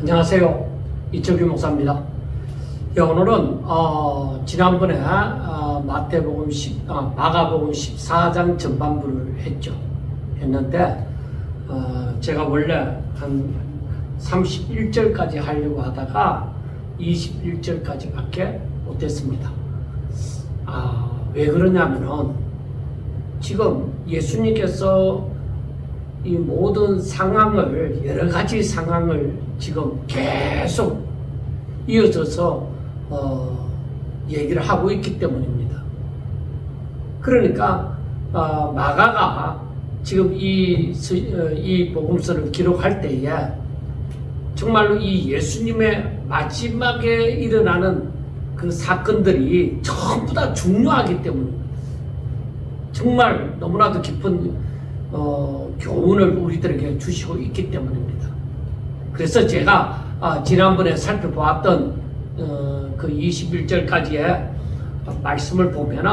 안녕하세요. 이철규 목사입니다. 오늘은 지난번에 마가복음 14장 전반부를 했는데 제가 원래 한 31절까지 하려고 하다가 21절까지밖에 못했습니다. 왜 그러냐면은 지금 예수님께서 이 모든 상황을, 여러 가지 상황을 지금 계속 이어져서 얘기를 하고 있기 때문입니다. 그러니까 마가가 지금 이 복음서를 기록할 때에 정말로 이 예수님의 마지막에 일어나는 그 사건들이 전부 다 중요하기 때문입니다. 정말 너무나도 깊은 교훈을 우리들에게 주시고 있기 때문입니다. 그래서 제가 지난번에 살펴보았던 그 21절까지의 말씀을 보면은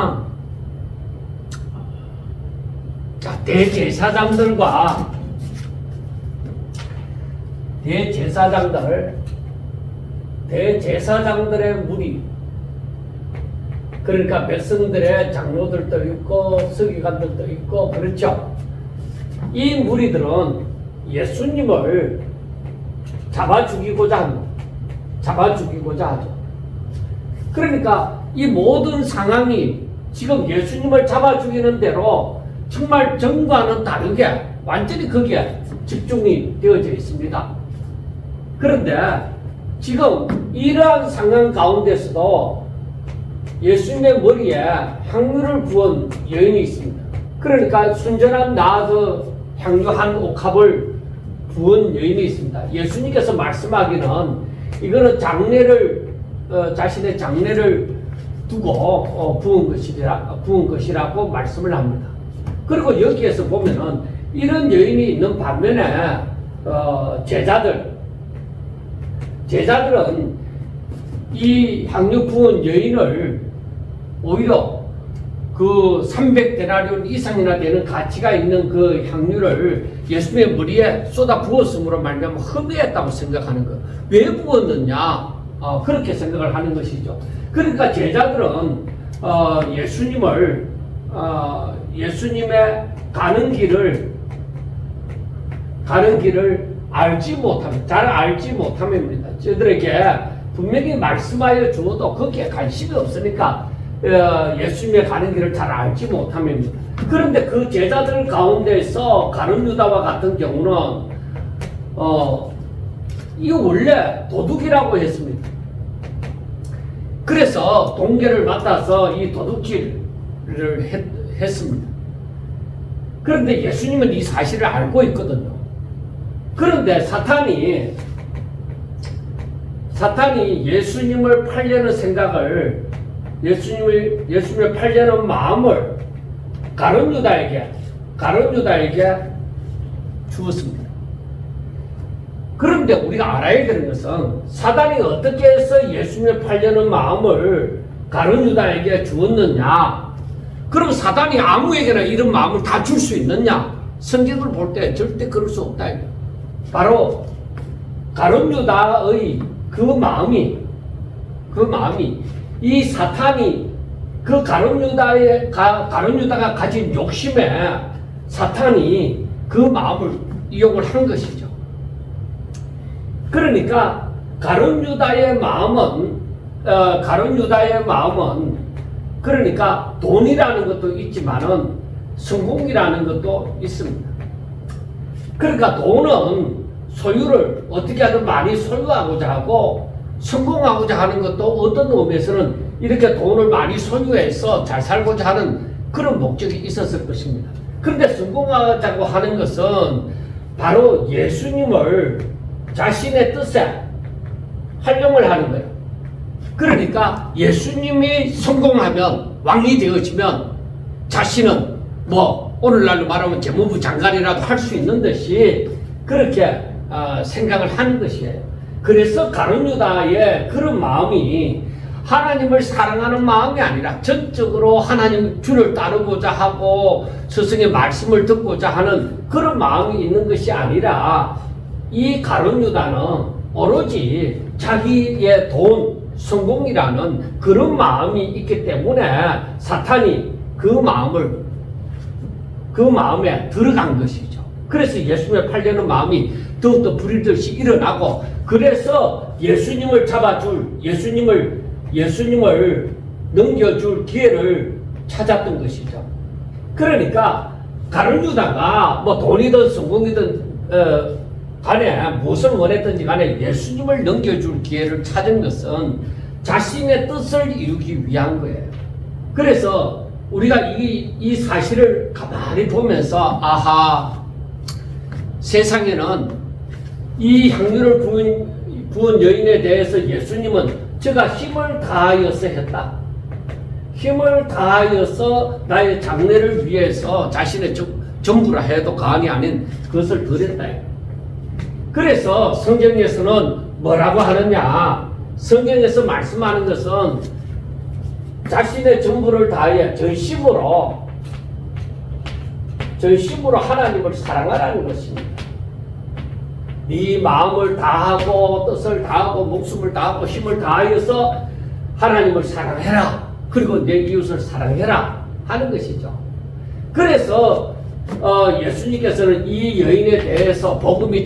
대제사장들의 무리, 그러니까 백성들의 장로들도 있고 서기관들도 있고 그렇죠. 이 무리들은 예수님을 잡아 죽이고자 하죠. 그러니까 이 모든 상황이 지금 예수님을 잡아 죽이는 대로 정말 전과는 다르게 완전히 거기에 집중이 되어져 있습니다. 그런데 지금 이러한 상황 가운데서도 예수님의 머리에 향유를 부은 여인이 있습니다. 그러니까 순전한 나아서 향유 한 옥합을 부은 여인이 있습니다. 예수님께서 말씀하기는 이거는 자신의 장례를 두고 부은 것이라고 말씀을 합니다. 그리고 여기에서 보면은 이런 여인이 있는 반면에 제자들은 이 향유 부은 여인을 오히려 그 300데나리온 이상이나 되는 가치가 있는 그 향유를 예수님의 머리에 쏟아 부었음으로 말미암아 흠의했다고 생각하는 거. 왜 부었느냐? 그렇게 생각을 하는 것이죠. 그러니까 제자들은 예수님의 가는 길을 잘 알지 못함입니다. 저들에게 분명히 말씀하여 주어도 거기에 관심이 없으니까 예수님의 가는 길을 잘 알지 못함입니다. 그런데 그 제자들 가운데서 가룟 유다와 같은 경우는 이거 원래 도둑이라고 했습니다. 그래서 동계를 맡아서 이 도둑질을 했습니다. 그런데 예수님은 이 사실을 알고 있거든요. 그런데 사탄이 예수님을 팔려는 생각을, 예수님을 팔려는 마음을 가룟 유다에게 주었습니다. 그런데 우리가 알아야 되는 것은 사단이 어떻게 해서 예수님을 팔려는 마음을 가룟 유다에게 주었느냐? 그럼 사단이 아무에게나 이런 마음을 다 줄 수 있느냐? 성경을 볼 때 절대 그럴 수 없다. 바로 가룟 유다의 그 마음이 이 사탄이 그 가룟 유다가 가진 욕심에 사탄이 그 마음을 이용을 한 것이죠. 그러니까 가룟 유다의 마음은 그러니까 돈이라는 것도 있지만은 성공이라는 것도 있습니다. 그러니까 돈은 소유를 어떻게 하든 많이 소유하고자 하고 성공하고자 하는 것도 어떤 의미에서는 이렇게 돈을 많이 소유해서 잘 살고자 하는 그런 목적이 있었을 것입니다. 그런데 성공하자고 하는 것은 바로 예수님을 자신의 뜻에 활용을 하는 거예요. 그러니까 예수님이 성공하면, 왕이 되어지면 자신은 오늘날로 말하면 재무부 장관이라도 할 수 있는 듯이 그렇게 생각을 하는 것이에요. 그래서 가룟 유다의 그런 마음이 하나님을 사랑하는 마음이 아니라 전적으로 하나님 주를 따르고자 하고 스승의 말씀을 듣고자 하는 그런 마음이 있는 것이 아니라 이 가룟 유다는 오로지 자기의 돈, 성공이라는 그런 마음이 있기 때문에 사탄이 그 마음에 들어간 것이죠. 그래서 예수님을 팔려는 마음이 더욱더 불일듯이 일어나고, 그래서 예수님을 잡아줄, 예수님을 넘겨줄 기회를 찾았던 것이죠. 그러니까 가룟 유다가 뭐 돈이든 성공이든 간에 무엇을 원했든지 간에 예수님을 넘겨줄 기회를 찾은 것은 자신의 뜻을 이루기 위한 거예요. 그래서 우리가 이 사실을 가만히 보면서, 아하, 세상에는 이 향유를 부은 여인에 대해서 예수님은 제가 힘을 다하여서 했다. 힘을 다하여서 나의 장래를 위해서 자신의 전부라 해도 과언이 아닌 그것을 드렸다. 그래서 성경에서는 뭐라고 하느냐? 성경에서 말씀하는 것은 자신의 전부를 다하여 전심으로 하나님을 사랑하라는 것입니다. 네 마음을 다하고 뜻을 다하고 목숨을 다하고 힘을 다하여서 하나님을 사랑해라. 그리고 내 이웃을 사랑해라 하는 것이죠. 그래서 예수님께서는 이 여인에 대해서 복음이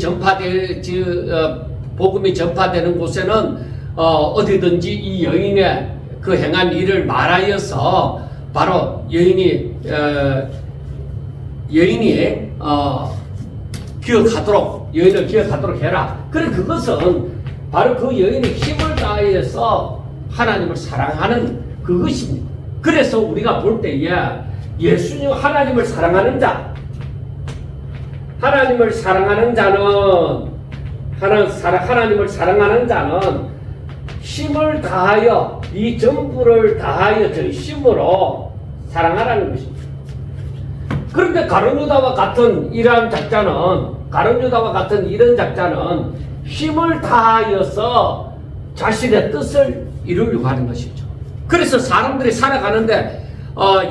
전파되는 곳에는 어디든지 이 여인의 그 행한 일을 말하여서 바로 여인이 여인을 기억하도록 해라. 그래, 그것은 바로 그 여인의 힘을 다해서 하나님을 사랑하는 그것입니다. 그래서 우리가 볼 때에 예수님 하나님을 사랑하는 하나님을 사랑하는 자는 힘을 다하여 이 전부를 다하여 전심으로 사랑하라는 것입니다. 그런데 가룟 유다와 같은 이런 작자는 힘을 다하여서 자신의 뜻을 이루려고 하는 것이죠. 그래서 사람들이 살아가는데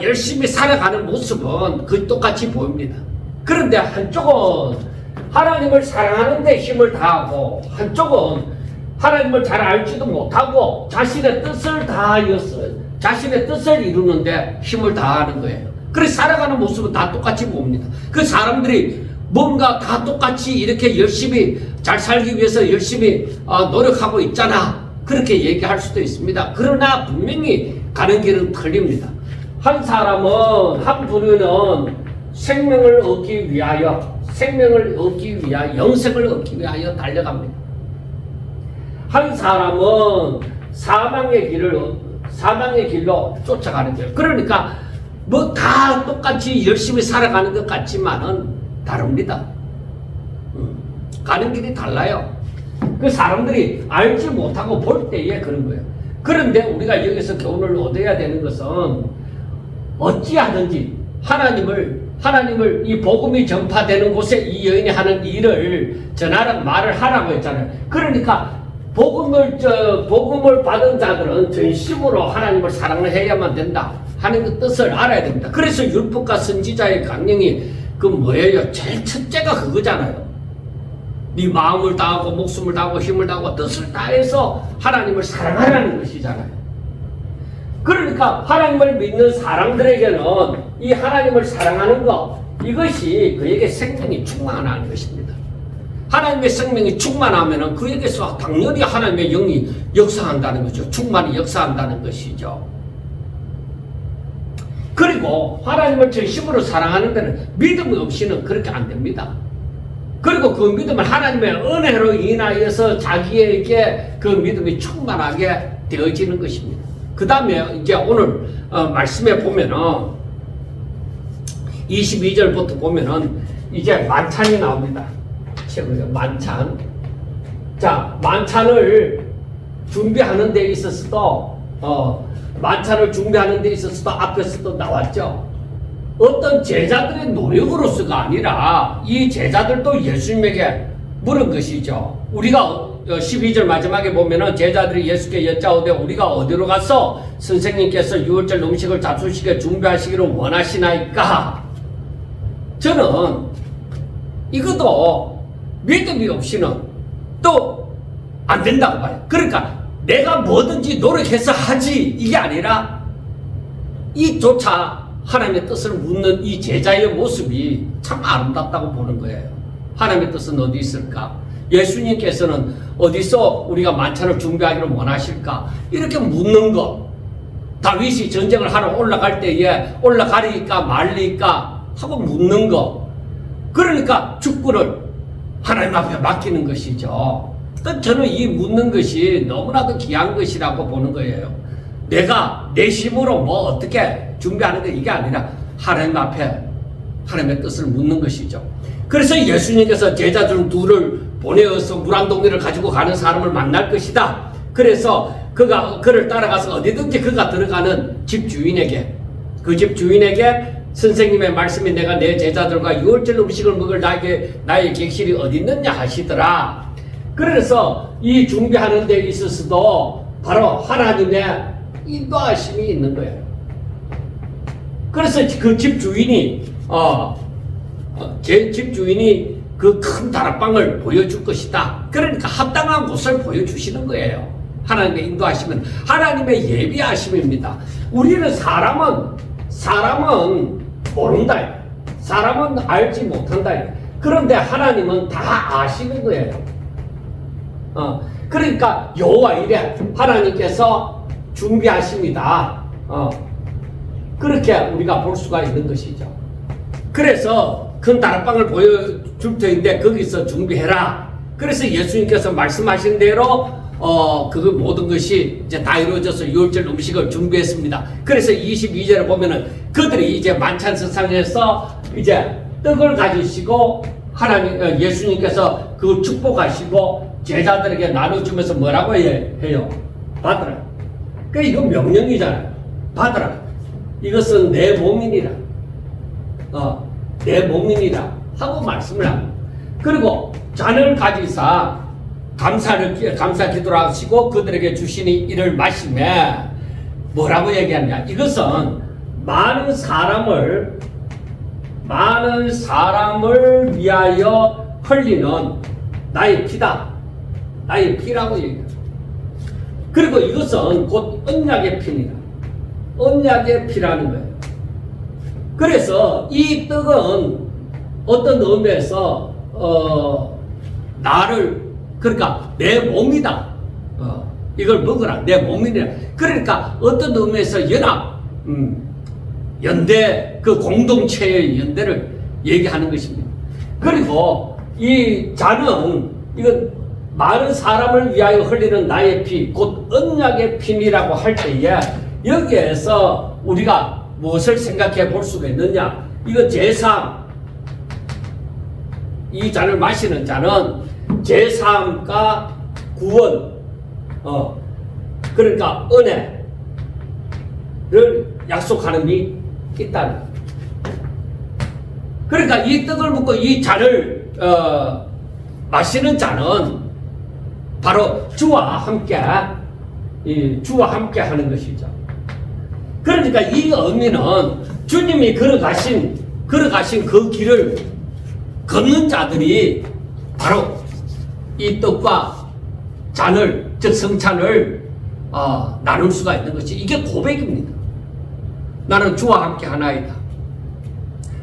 열심히 살아가는 모습은 그 똑같이 보입니다. 그런데 한쪽은 하나님을 사랑하는데 힘을 다하고, 한쪽은 하나님을 잘 알지도 못하고 자신의 뜻을 다하여서 자신의 뜻을 이루는데 힘을 다하는 거예요. 그래서 살아가는 모습은 다 똑같이 봅니다. 그 사람들이 뭔가 다 똑같이 이렇게 열심히 잘 살기 위해서 열심히 노력하고 있잖아, 그렇게 얘기할 수도 있습니다. 그러나 분명히 가는 길은 틀립니다. 한 부류는 생명을 얻기 위하여 영생을 얻기 위하여 달려갑니다. 한 사람은 사망의 길로 쫓아가는 거예요. 그러니까 뭐 다 똑같이 열심히 살아가는 것 같지만은 다릅니다. 가는 길이 달라요. 그 사람들이 알지 못하고 볼 때에 그런 거예요. 그런데 우리가 여기서 교훈을 얻어야 되는 것은 어찌하든지 하나님을 이 복음이 전파되는 곳에 이 여인이 하는 일을 전하라고 말을 하라고 했잖아요. 그러니까 복음을 받은 자들은 전심으로 하나님을 사랑을 해야만 된다 하는 그 뜻을 알아야 됩니다. 그래서 율법과 선지자의 강령이 그 뭐예요? 제일 첫째가 그거잖아요. 네 마음을 다하고 목숨을 다하고 힘을 다하고 뜻을 다해서 하나님을 사랑하라는 것이잖아요. 그러니까 하나님을 믿는 사람들에게는 이 하나님을 사랑하는 것, 이것이 그에게 생명이 충만하는 것입니다. 하나님의 생명이 충만하면 그에게서 당연히 하나님의 영이 역사한다는 거죠. 충만히 역사한다는 것이죠. 그리고 하나님을 전심으로 사랑하는 데는 믿음 없이는 그렇게 안 됩니다. 그리고 그 믿음은 하나님의 은혜로 인하여서 자기에게 그 믿음이 충만하게 되어지는 것입니다. 그 다음에 이제 오늘 말씀에 보면은 22절부터 보면은 이제 만찬이 나옵니다. 최고죠. 만찬. 자, 만찬을 준비하는 데 있어서도 앞에서도 나왔죠. 어떤 제자들의 노력으로서가 아니라 이 제자들도 예수님에게 물은 것이죠. 우리가 12절 마지막에 보면은 제자들이 예수께 여짜오되 우리가 어디로 가서 선생님께서 유월절 음식을 잡수시게 준비하시기를 원하시나이까? 저는 이것도 믿음이 없이는 또 안 된다고 봐요. 그러니까 내가 뭐든지 노력해서 하지 이게 아니라 이조차 하나님의 뜻을 묻는 이 제자의 모습이 참 아름답다고 보는 거예요. 하나님의 뜻은 어디 있을까? 예수님께서는 어디서 우리가 만찬을 준비하기를 원하실까? 이렇게 묻는 것. 다윗이 전쟁을 하러 올라갈 때에 올라가리까 말리까 하고 묻는 것. 그러니까 축구를 하나님 앞에 맡기는 것이죠. 저는 이 묻는 것이 너무나도 귀한 것이라고 보는 거예요. 내가 내 힘으로 뭐 어떻게 준비하는 게 이게 아니라 하나님 앞에 하나님의 뜻을 묻는 것이죠. 그래서 예수님께서 제자들 둘을 보내어서 물 한 동이를 가지고 가는 사람을 만날 것이다. 그래서 그를 따라가서 어디든지 그가 들어가는 집 주인에게, 그 집 주인에게 선생님의 말씀이 내가 내 제자들과 유월절 음식을 먹을 나의 객실이 어디 있느냐 하시더라. 그래서 이 준비하는 데 있어서도 바로 하나님의 인도하심이 있는 거예요. 그래서 그 집 주인이 제 집 주인이 그 큰 다락방을 보여줄 것이다. 그러니까 합당한 곳을 보여주시는 거예요. 하나님의 인도하심은 하나님의 예비하심입니다. 우리는 사람은 모른다. 사람은 알지 못한다. 그런데 하나님은 다 아시는 거예요. 그러니까 여호와 이래 하나님께서 준비하십니다. 그렇게 우리가 볼 수가 있는 것이죠. 그래서 큰 다락방을 보여줄 터인데 거기서 준비해라. 그래서 예수님께서 말씀하신 대로 그 모든 것이 이제 다 이루어져서 유월절 음식을 준비했습니다. 그래서 22절에 보면은 그들이 이제 만찬석상에서 이제 떡을 가지시고 예수님께서 그 축복하시고 제자들에게 나눠주면서 뭐라고 해요? 받으라. 그러니까 이거 명령이잖아요. 받으라. 이것은 내 몸이니라. 내 몸이니라 하고 말씀을 합니다. 그리고 잔을 가지사 감사 기도를 하시고 그들에게 주시니 이를 마시매 뭐라고 얘기하냐? 이것은 많은 사람을 위하여 흘리는 나의 피다. 나의 피라고 얘기해요. 그리고 이것은 곧 언약의 피니라. 언약의 피라는 거예요. 그래서 이 떡은 어떤 의미에서 나를, 그러니까 내 몸이다. 이걸 먹으라. 내 몸이라. 그러니까 어떤 의미에서 연대, 그 공동체의 연대를 얘기하는 것입니다. 그리고 이 잔은 이건 많은 사람을 위하여 흘리는 나의 피, 곧 언약의 피니라고 할 때에 여기에서 우리가 무엇을 생각해 볼 수가 있느냐? 이거 제3, 이 잔을 마시는 자는 제3과 구원, 그러니까 은혜를 약속하는 이 있다는. 그러니까 이 떡을 먹고 이 잔을 마시는 자는 바로 주와 함께 하는 것이죠. 그러니까 이 의미는 주님이 걸어가신 그 길을 걷는 자들이 바로 이 떡과 잔을, 즉 성찬을 나눌 수가 있는 것이, 이게 고백입니다. 나는 주와 함께 하나이다.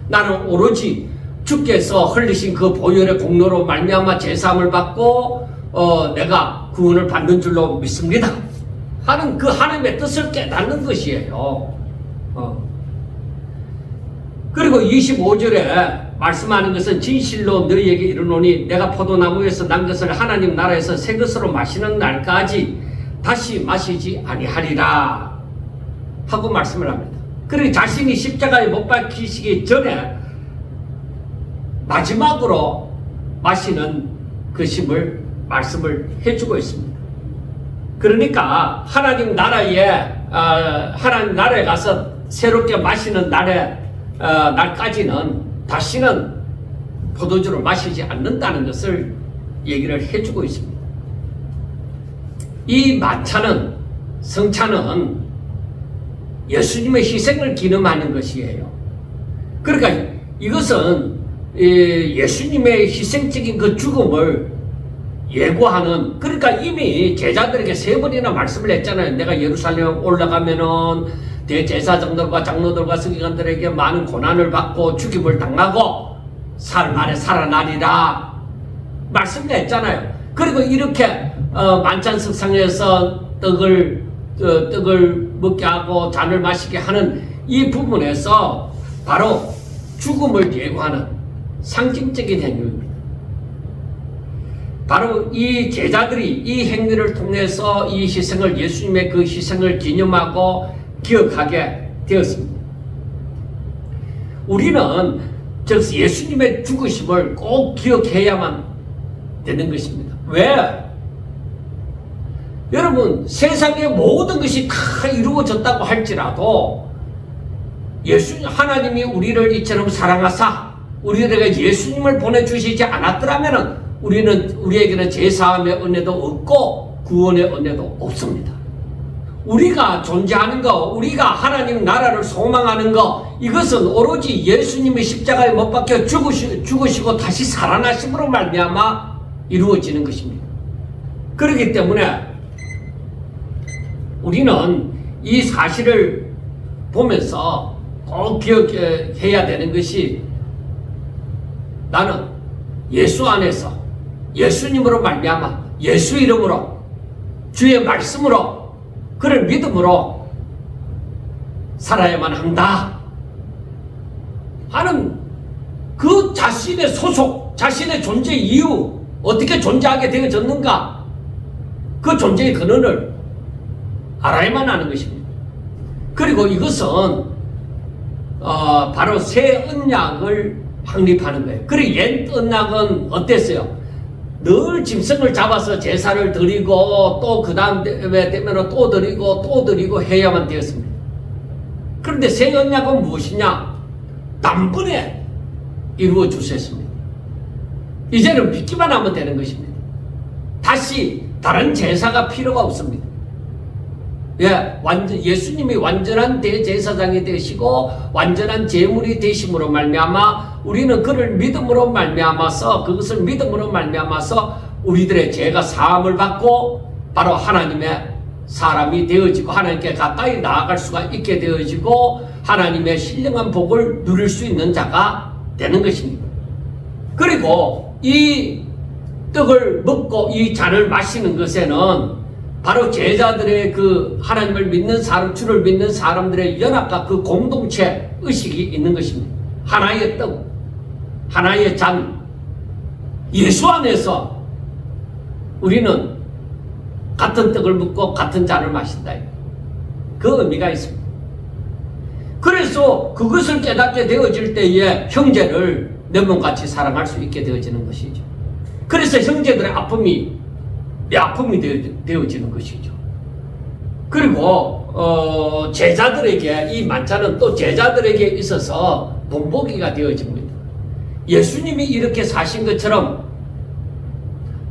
나는 오로지 주께서 흘리신 그 보혈의 공로로 말미암아 제사함을 받고 내가 구원을 받는 줄로 믿습니다 하는 그 하나님의 뜻을 깨닫는 것이에요. 그리고 25절에 말씀하는 것은 진실로 너희에게 이르노니 내가 포도나무에서 난 것을 하나님 나라에서 새 것으로 마시는 날까지 다시 마시지 아니하리라 하고 말씀을 합니다. 그리고 자신이 십자가에 못 박히시기 전에 마지막으로 마시는 것임을 말씀을 해주고 있습니다. 그러니까 하나님 나라에 가서 새롭게 마시는 날까지는 다시는 포도주를 마시지 않는다는 것을 얘기를 해주고 있습니다. 이 만찬은, 성찬은 예수님의 희생을 기념하는 것이에요. 그러니까 이것은 예수님의 희생적인 그 죽음을 예고하는, 그러니까 이미 제자들에게 3번이나 말씀을 했잖아요. 내가 예루살렘 올라가면은 대제사장들과 장로들과 서기관들에게 많은 고난을 받고 죽임을 당하고 사흘 만에 살아나리라 말씀을 했잖아요. 그리고 이렇게 만찬석상에서 떡을 먹게 하고 잔을 마시게 하는 이 부분에서 바로 죽음을 예고하는 상징적인 행위입니다. 바로 이 제자들이 이 행위를 통해서 이 희생을, 예수님의 그 희생을 기념하고 기억하게 되었습니다. 우리는 즉 예수님의 죽으심을 꼭 기억해야만 되는 것입니다. 왜? 여러분, 세상의 모든 것이 다 이루어졌다고 할지라도 하나님이 우리를 이처럼 사랑하사 우리에게 예수님을 보내주시지 않았더라면 우리에게는 제사함의 은혜도 없고 구원의 은혜도 없습니다. 우리가 존재하는 것, 우리가 하나님 나라를 소망하는 것, 이것은 오로지 예수님이 십자가에 못 박혀 죽으시고 다시 살아나심으로 말미암아 이루어지는 것입니다. 그렇기 때문에 우리는 이 사실을 보면서 꼭 기억해야 되는 것이, 나는 예수 안에서 예수님으로 말미암아 예수 이름으로 주의 말씀으로 그를 믿음으로 살아야만 한다 하는 그 자신의 소속, 자신의 존재 이유, 어떻게 존재하게 되어졌는가, 그 존재의 근원을 알아야만 하는 것입니다. 그리고 이것은 바로 새 언약을 확립하는 거예요. 그리고 옛 언약은 어땠어요? 늘 짐승을 잡아서 제사를 드리고 또 그 다음에 되면 또 드리고 해야만 되었습니다. 그런데 새 언약은 무엇이냐? 단번에 이루어 주셨습니다. 이제는 믿기만 하면 되는 것입니다. 다시 다른 제사가 필요가 없습니다. 예수님이 완전한 대제사장이 되시고 완전한 제물이 되심으로 말미암아 우리는 그를 믿음으로 말미암아서, 그것을 믿음으로 말미암아서 우리들의 죄가 사함을 받고 바로 하나님의 사람이 되어지고 하나님께 가까이 나아갈 수가 있게 되어지고 하나님의 신령한 복을 누릴 수 있는 자가 되는 것입니다. 그리고 이 떡을 먹고 이 잔을 마시는 것에는 바로 제자들의 그 하나님을 믿는 사람, 주를 믿는 사람들의 연합과 그 공동체 의식이 있는 것입니다. 하나의 떡, 하나의 잔, 예수 안에서 우리는 같은 떡을 먹고 같은 잔을 마신다. 그 의미가 있습니다. 그래서 그것을 깨닫게 되어질 때에 형제를 내 몸같이 사랑할 수 있게 되어지는 것이죠. 그래서 형제들의 아픔이 내 아픔이 되어지는 것이죠. 그리고 제자들에게 이 만찬은 또 제자들에게 있어서 본보기가 되어집니다. 예수님이 이렇게 사신 것처럼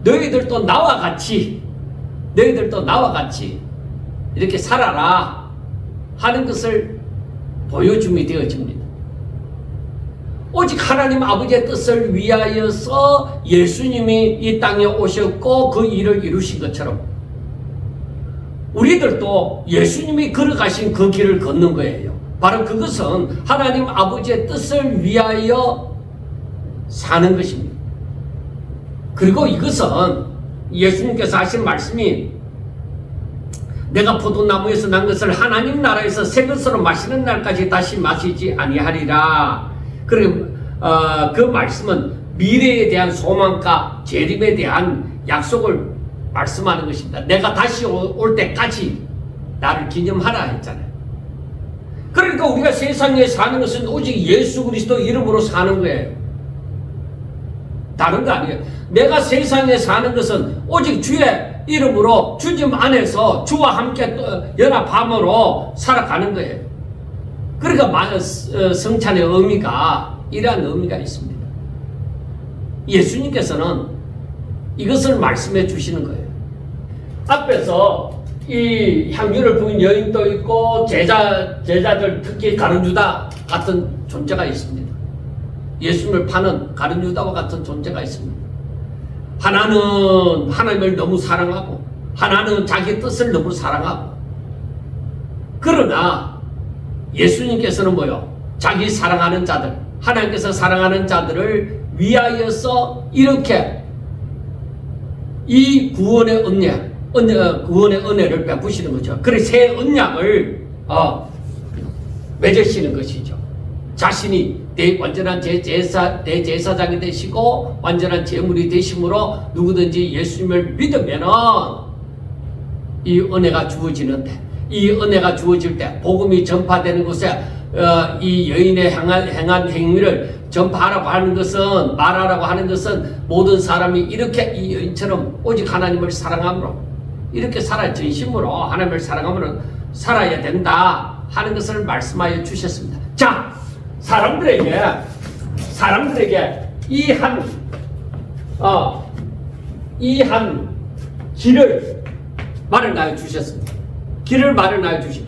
너희들도 나와 같이 이렇게 살아라 하는 것을 보여줌이 되어집니다. 오직 하나님 아버지의 뜻을 위하여서 예수님이 이 땅에 오셨고 그 일을 이루신 것처럼 우리들도 예수님이 걸어가신 그 길을 걷는 거예요. 바로 그것은 하나님 아버지의 뜻을 위하여 사는 것입니다. 그리고 이것은 예수님께서 하신 말씀이 내가 포도나무에서 난 것을 하나님 나라에서 새 것으로 마시는 날까지 다시 마시지 아니하리라. 그리고 그 말씀은 미래에 대한 소망과 재림에 대한 약속을 말씀하는 것입니다. 내가 다시 올 때까지 나를 기념하라 했잖아요. 그러니까 우리가 세상에 사는 것은 오직 예수 그리스도 이름으로 사는 거예요. 다른 거 아니에요. 내가 세상에 사는 것은 오직 주의 이름으로 주님 안에서 주와 함께 연합함으로 살아가는 거예요. 그러니까 성찬의 의미가 이러한 의미가 있습니다. 예수님께서는 이것을 말씀해 주시는 거예요. 앞에서 이 향유를 부은 여인도 있고 제자들 특히 가룟유다 같은 존재가 있습니다. 예수님을 파는 가룟유다와 같은 존재가 있습니다. 하나는 하나님을 너무 사랑하고 하나는 자기 뜻을 너무 사랑하고. 그러나 예수님께서는 뭐요? 자기 사랑하는 자들, 하나님께서 사랑하는 자들을 위하여서 이렇게 이 구원의 구원의 은혜를 베푸시는 거죠. 그래서 새 언약을 맺으시는 것이죠. 자신이 완전한 대제사장이 되시고 완전한 제물이 되심으로 누구든지 예수님을 믿으면은 이 은혜가 주어지는데, 이 은혜가 주어질 때 복음이 전파되는 곳에 이 여인의 행한 행위를 전파하라고 하는 것은, 말하라고 하는 것은 모든 사람이 이렇게 이 여인처럼 오직 하나님을 사랑함으로 이렇게 진심으로 하나님을 사랑함으로 살아야 된다 하는 것을 말씀하여 주셨습니다. 자, 사람들에게 이 한 길을 마련하여 주셨습니다. 길을 마련하여 주시.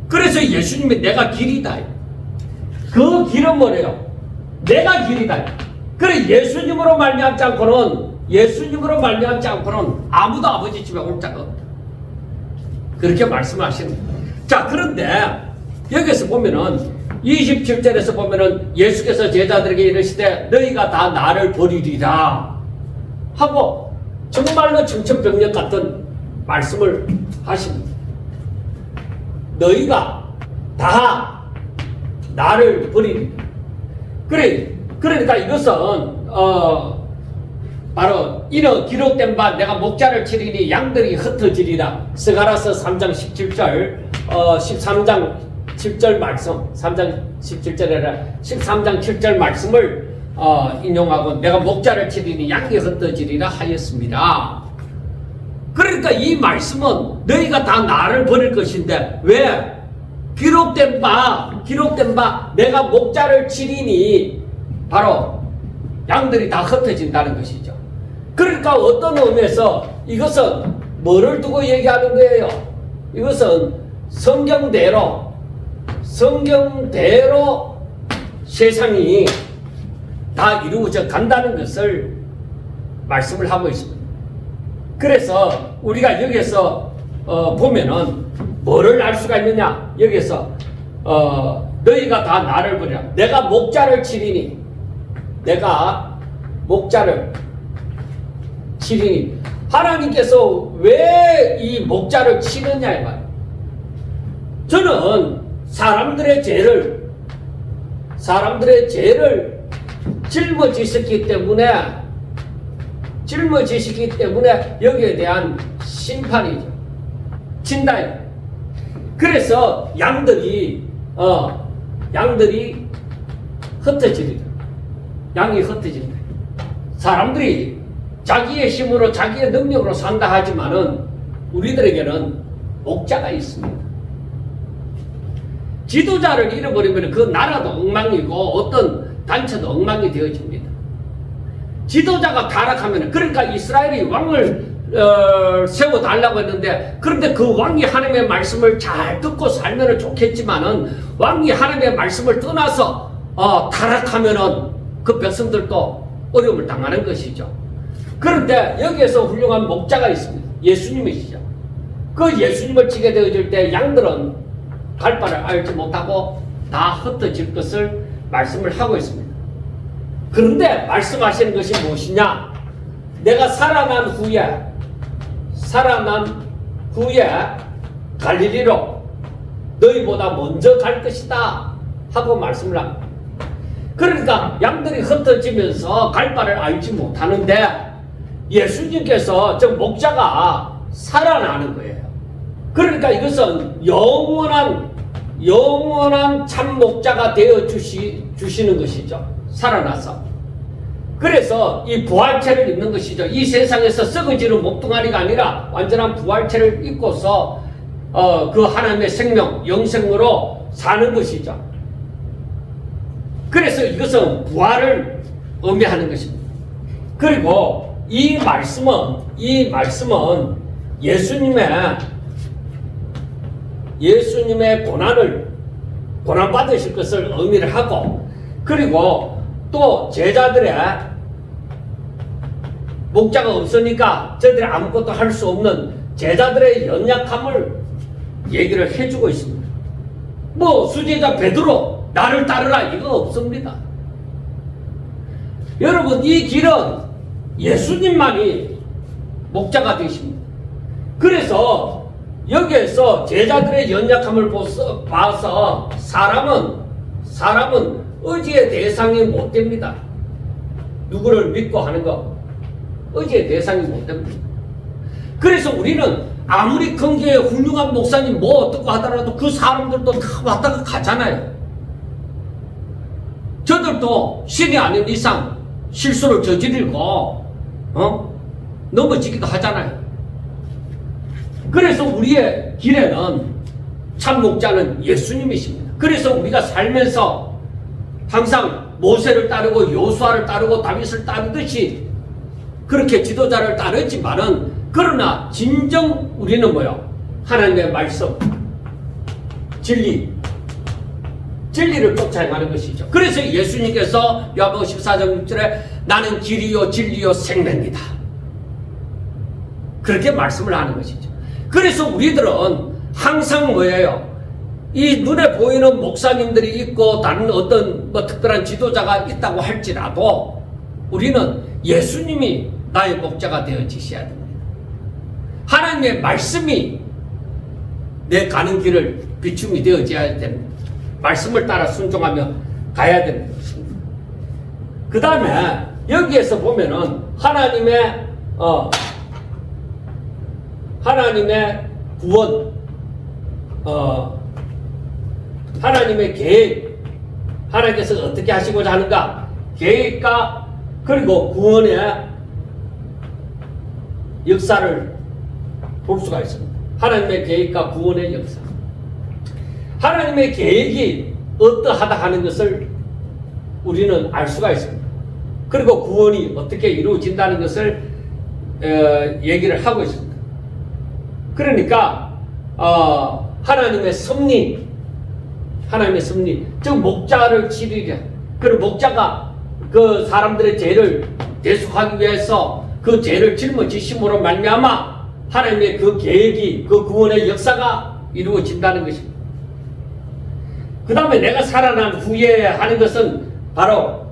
그래서 예수님이 내가 길이다. 그 길은 뭐래요? 내가 길이다. 그래 예수님으로 말미암지 않고는 아무도 아버지 집에 올 자가 없다. 그렇게 말씀하시는 거예요. 자, 그런데 여기서 보면은 27절에서 보면은 예수께서 제자들에게 이르시되 너희가 다 나를 버리리라 하고 정말로 청천벽력 같은 말씀을 하십니다. 너희가 다 나를 버리리라. 그러니까 이것은 바로 이는 기록된 바 내가 목자를 치리니 양들이 흩어지리라. 스가랴서 3장 17절 13장 7절 말씀, 3장 17절에 아니라 13장 7절 말씀을 인용하고 내가 목자를 치리니 양이 흩어지리라 하였습니다. 그러니까 이 말씀은 너희가 다 나를 버릴 것인데, 왜? 기록된 바 내가 목자를 치리니 바로 양들이 다 흩어진다는 것이죠. 그러니까 어떤 의미에서 이것은 뭐를 두고 얘기하는 거예요? 이것은 성경대로 세상이 다 이루어져 간다는 것을 말씀을 하고 있습니다. 그래서 우리가 여기서 보면은 뭐를 알 수가 있느냐? 여기서 너희가 다 나를 버리라. 내가 목자를 치리니 하나님께서 왜 이 목자를 치느냐 이 말. 저는 사람들의 죄를 짊어지셨기 때문에 여기에 대한 심판이죠. 진다요. 그래서 양들이 흩어지리라. 양이 흩어진다. 사람들이 자기의 힘으로 자기의 능력으로 산다 하지만은 우리들에게는 목자가 있습니다. 지도자를 잃어버리면 그 나라도 엉망이고 어떤 단체도 엉망이 되어집니다. 지도자가 타락하면, 그러니까 이스라엘이 왕을 세워달라고 했는데, 그런데 그 왕이 하나님의 말씀을 잘 듣고 살면 좋겠지만은 왕이 하나님의 말씀을 떠나서 타락하면은 그 백성들도 어려움을 당하는 것이죠. 그런데 여기에서 훌륭한 목자가 있습니다. 예수님이시죠. 그 예수님을 치게 되어질 때 양들은 갈 바를 알지 못하고 다 흩어질 것을 말씀을 하고 있습니다. 그런데 말씀하시는 것이 무엇이냐? 내가 살아난 후에 갈릴리로 너희보다 먼저 갈 것이다 하고 말씀을 합니다. 그러니까 양들이 흩어지면서 갈 바를 알지 못하는데 예수님께서 저 목자가 살아나는 거예요. 그러니까 이것은 영원한 참 목자가 되어 주시는 것이죠. 살아나서. 그래서 이 부활체를 입는 것이죠. 이 세상에서 썩어지는 몸뚱아리가 아니라 완전한 부활체를 입고서 그 하나님의 생명, 영생으로 사는 것이죠. 그래서 이것은 부활을 의미하는 것입니다. 그리고 이 말씀은 예수님의 고난 받으실 것을 의미를 하고, 그리고 또 제자들의 목자가 없으니까 저들이 아무것도 할 수 없는 제자들의 연약함을 얘기를 해주고 있습니다. 뭐 수제자 베드로 나를 따르라 이거 없습니다. 여러분 이 길은 예수님만이 목자가 되십니다. 그래서 여기에서 제자들의 연약함을 봐서 사람은 의지의 대상이 못 됩니다. 누구를 믿고 하는 거 의지의 대상이 못 됩니다. 그래서 우리는 아무리 큰 교회 훌륭한 목사님 뭐 어떻고 하더라도 그 사람들도 다 왔다가 가잖아요. 저들도 신이 아닌 이상 실수를 저지르고 넘어지기도 하잖아요. 그래서 우리의 길에는 참 목자는 예수님이십니다. 그래서 우리가 살면서 항상 모세를 따르고 요수아를 따르고 다윗을 따르듯이 그렇게 지도자를 따르지만은 그러나 진정 우리는 뭐요? 하나님의 말씀, 진리를 쫓아 행하는 것이죠. 그래서 예수님께서 요한복음 14장 6절에 나는 길이요 진리요 생명이다. 그렇게 말씀을 하는 것이죠. 그래서 우리들은 항상 뭐예요? 이 눈에 보이는 목사님들이 있고 다른 어떤 특별한 지도자가 있다고 할지라도 우리는 예수님이 나의 목자가 되어지셔야 됩니다. 하나님의 말씀이 내 가는 길을 비춤이 되어져야 됩니다. 말씀을 따라 순종하며 가야 되는 것입니다. 그 다음에 여기에서 보면은 하나님의 구원, 하나님의 계획, 하나님께서 어떻게 하시고자 하는가 계획과 그리고 구원의 역사를 볼 수가 있습니다. 하나님의 계획과 구원의 역사. 하나님의 계획이 어떠하다 하는 것을 우리는 알 수가 있습니다. 그리고 구원이 어떻게 이루어진다는 것을 얘기를 하고 있습니다. 그러니까 하나님의 섭리, 즉 목자를 치르려. 그리고 목자가 그 사람들의 죄를 대속하기 위해서 그 죄를 짊어지심으로 말미암아 하나님의 그 계획이 그 구원의 역사가 이루어진다는 것입니다. 그 다음에 내가 살아난 후에 하는 것은 바로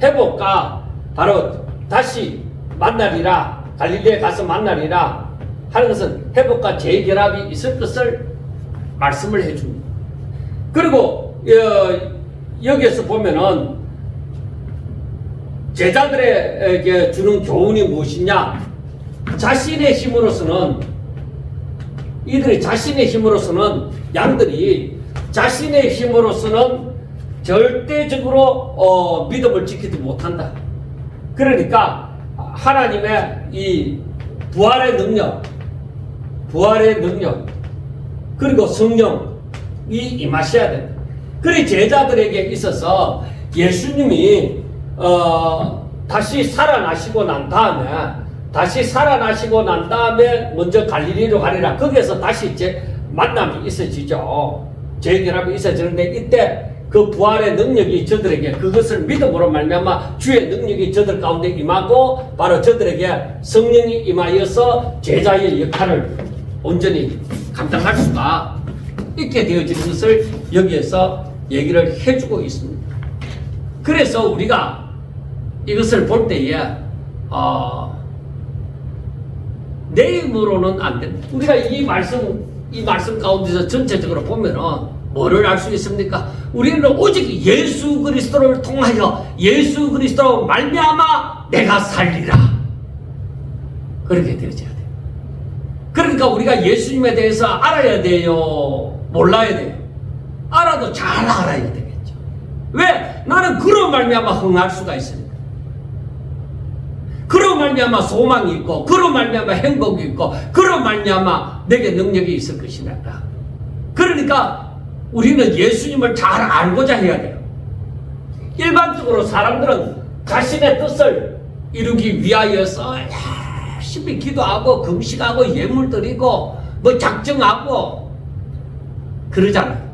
회복과 바로 다시 만나리라, 갈릴리에 가서 만나리라 하는 것은 회복과 재결합이 있을 것을 말씀을 해줍니다. 그리고 여기에서 보면은 제자들에게 주는 교훈이 무엇이냐? 자신의 힘으로서는 이들이 자신의 힘으로서는 양들이 자신의 힘으로서는 절대적으로 믿음을 지키지 못한다. 그러니까 하나님의 이 부활의 능력 그리고 성령이 임하셔야 된다. 그래 제자들에게 있어서 예수님이 다시 살아나시고 난 다음에 먼저 갈릴리로 가리라. 거기에서 다시 이제 만남이 있어지죠. 재결합이 있어지는데 이때 그 부활의 능력이 저들에게 그것을 믿음으로 말미암아 주의 능력이 저들 가운데 임하고 바로 저들에게 성령이 임하여서 제자의 역할을 온전히 감당할 수가 있게 되어지는 것을 여기에서 얘기를 해주고 있습니다. 그래서 우리가 이것을 볼 때에 내 힘으로는 안 된다. 우리가 이 말씀 가운데서 전체적으로 보면은 뭐를 알 수 있습니까? 우리는 오직 예수 그리스도를 통하여 예수 그리스도로 말미암아 내가 살리라. 그렇게 되어져야 돼요. 그러니까 우리가 예수님에 대해서 알아야 돼요? 몰라야 돼요? 알아도 잘 알아야 되겠죠. 왜? 나는 그런 말미암아 흥할 수가 있습니다. 그런 말미암아 소망이 있고 그런 말미암아 행복이 있고 그런 말미암아 내게 능력이 있을 것이다. 그러니까 우리는 예수님을 잘 알고자 해야 돼요. 일반적으로 사람들은 자신의 뜻을 이루기 위하여서 열심히 기도하고 금식하고 예물 드리고 뭐 작정하고 그러잖아요.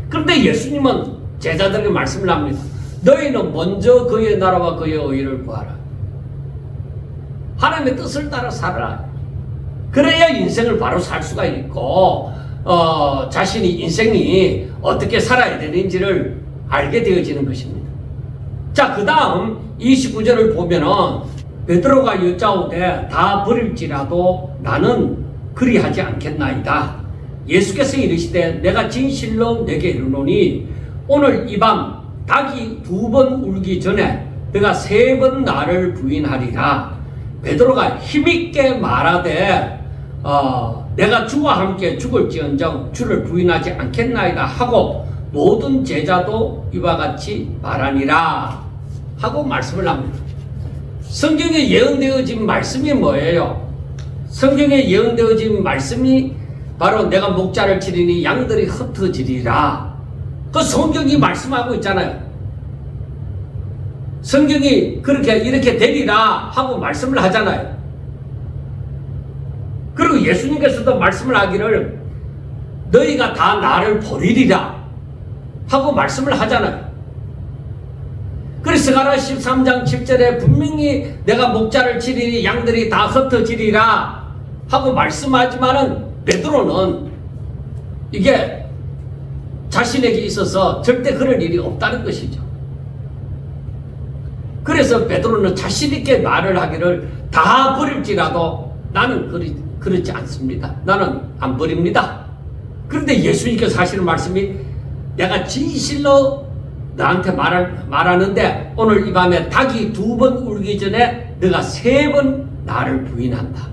그런데 예수님은 제자들에게 말씀을 합니다. 너희는 먼저 그의 나라와 그의 의를 구하라. 하나님의 뜻을 따라 살아라. 그래야 인생을 바로 살 수가 있고 자신이 인생이 어떻게 살아야 되는지를 알게 되어지는 것입니다. 자, 그 다음 29절을 보면은 베드로가 여짜오되 다 버릴지라도 나는 그리하지 않겠나이다. 예수께서 이르시되 내가 진실로 내게 이르노니 오늘 이 밤 닭이 2번 울기 전에 내가 3번 나를 부인하리라. 베드로가 힘있게 말하되 내가 주와 함께 죽을지언정 주를 부인하지 않겠나이다 하고 모든 제자도 이와 같이 말하니라 하고 말씀을 합니다. 성경에 예언되어진 말씀이 뭐예요? 성경에 예언되어진 말씀이 바로 내가 목자를 치리니 양들이 흩어지리라. 그 성경이 말씀하고 있잖아요. 성경이 그렇게 이렇게 되리라 하고 말씀을 하잖아요. 그리고 예수님께서도 말씀을 하기를 너희가 다 나를 버리리라 하고 말씀을 하잖아요. 그래서 스가랴 13장 10절에 분명히 내가 목자를 치리니 양들이 다 흩어지리라 하고 말씀하지만은 베드로는 이게 자신에게 있어서 절대 그럴 일이 없다는 것이죠. 그래서 베드로는 자신 있게 말을 하기를 다 버릴지라도 나는 그렇지 않습니다. 나는 안 버립니다. 그런데 예수님께서 하시는 말씀이 내가 진실로 나한테 말하는데 오늘 이 밤에 닭이 2번 울기 전에 너가 3번 나를 부인한다.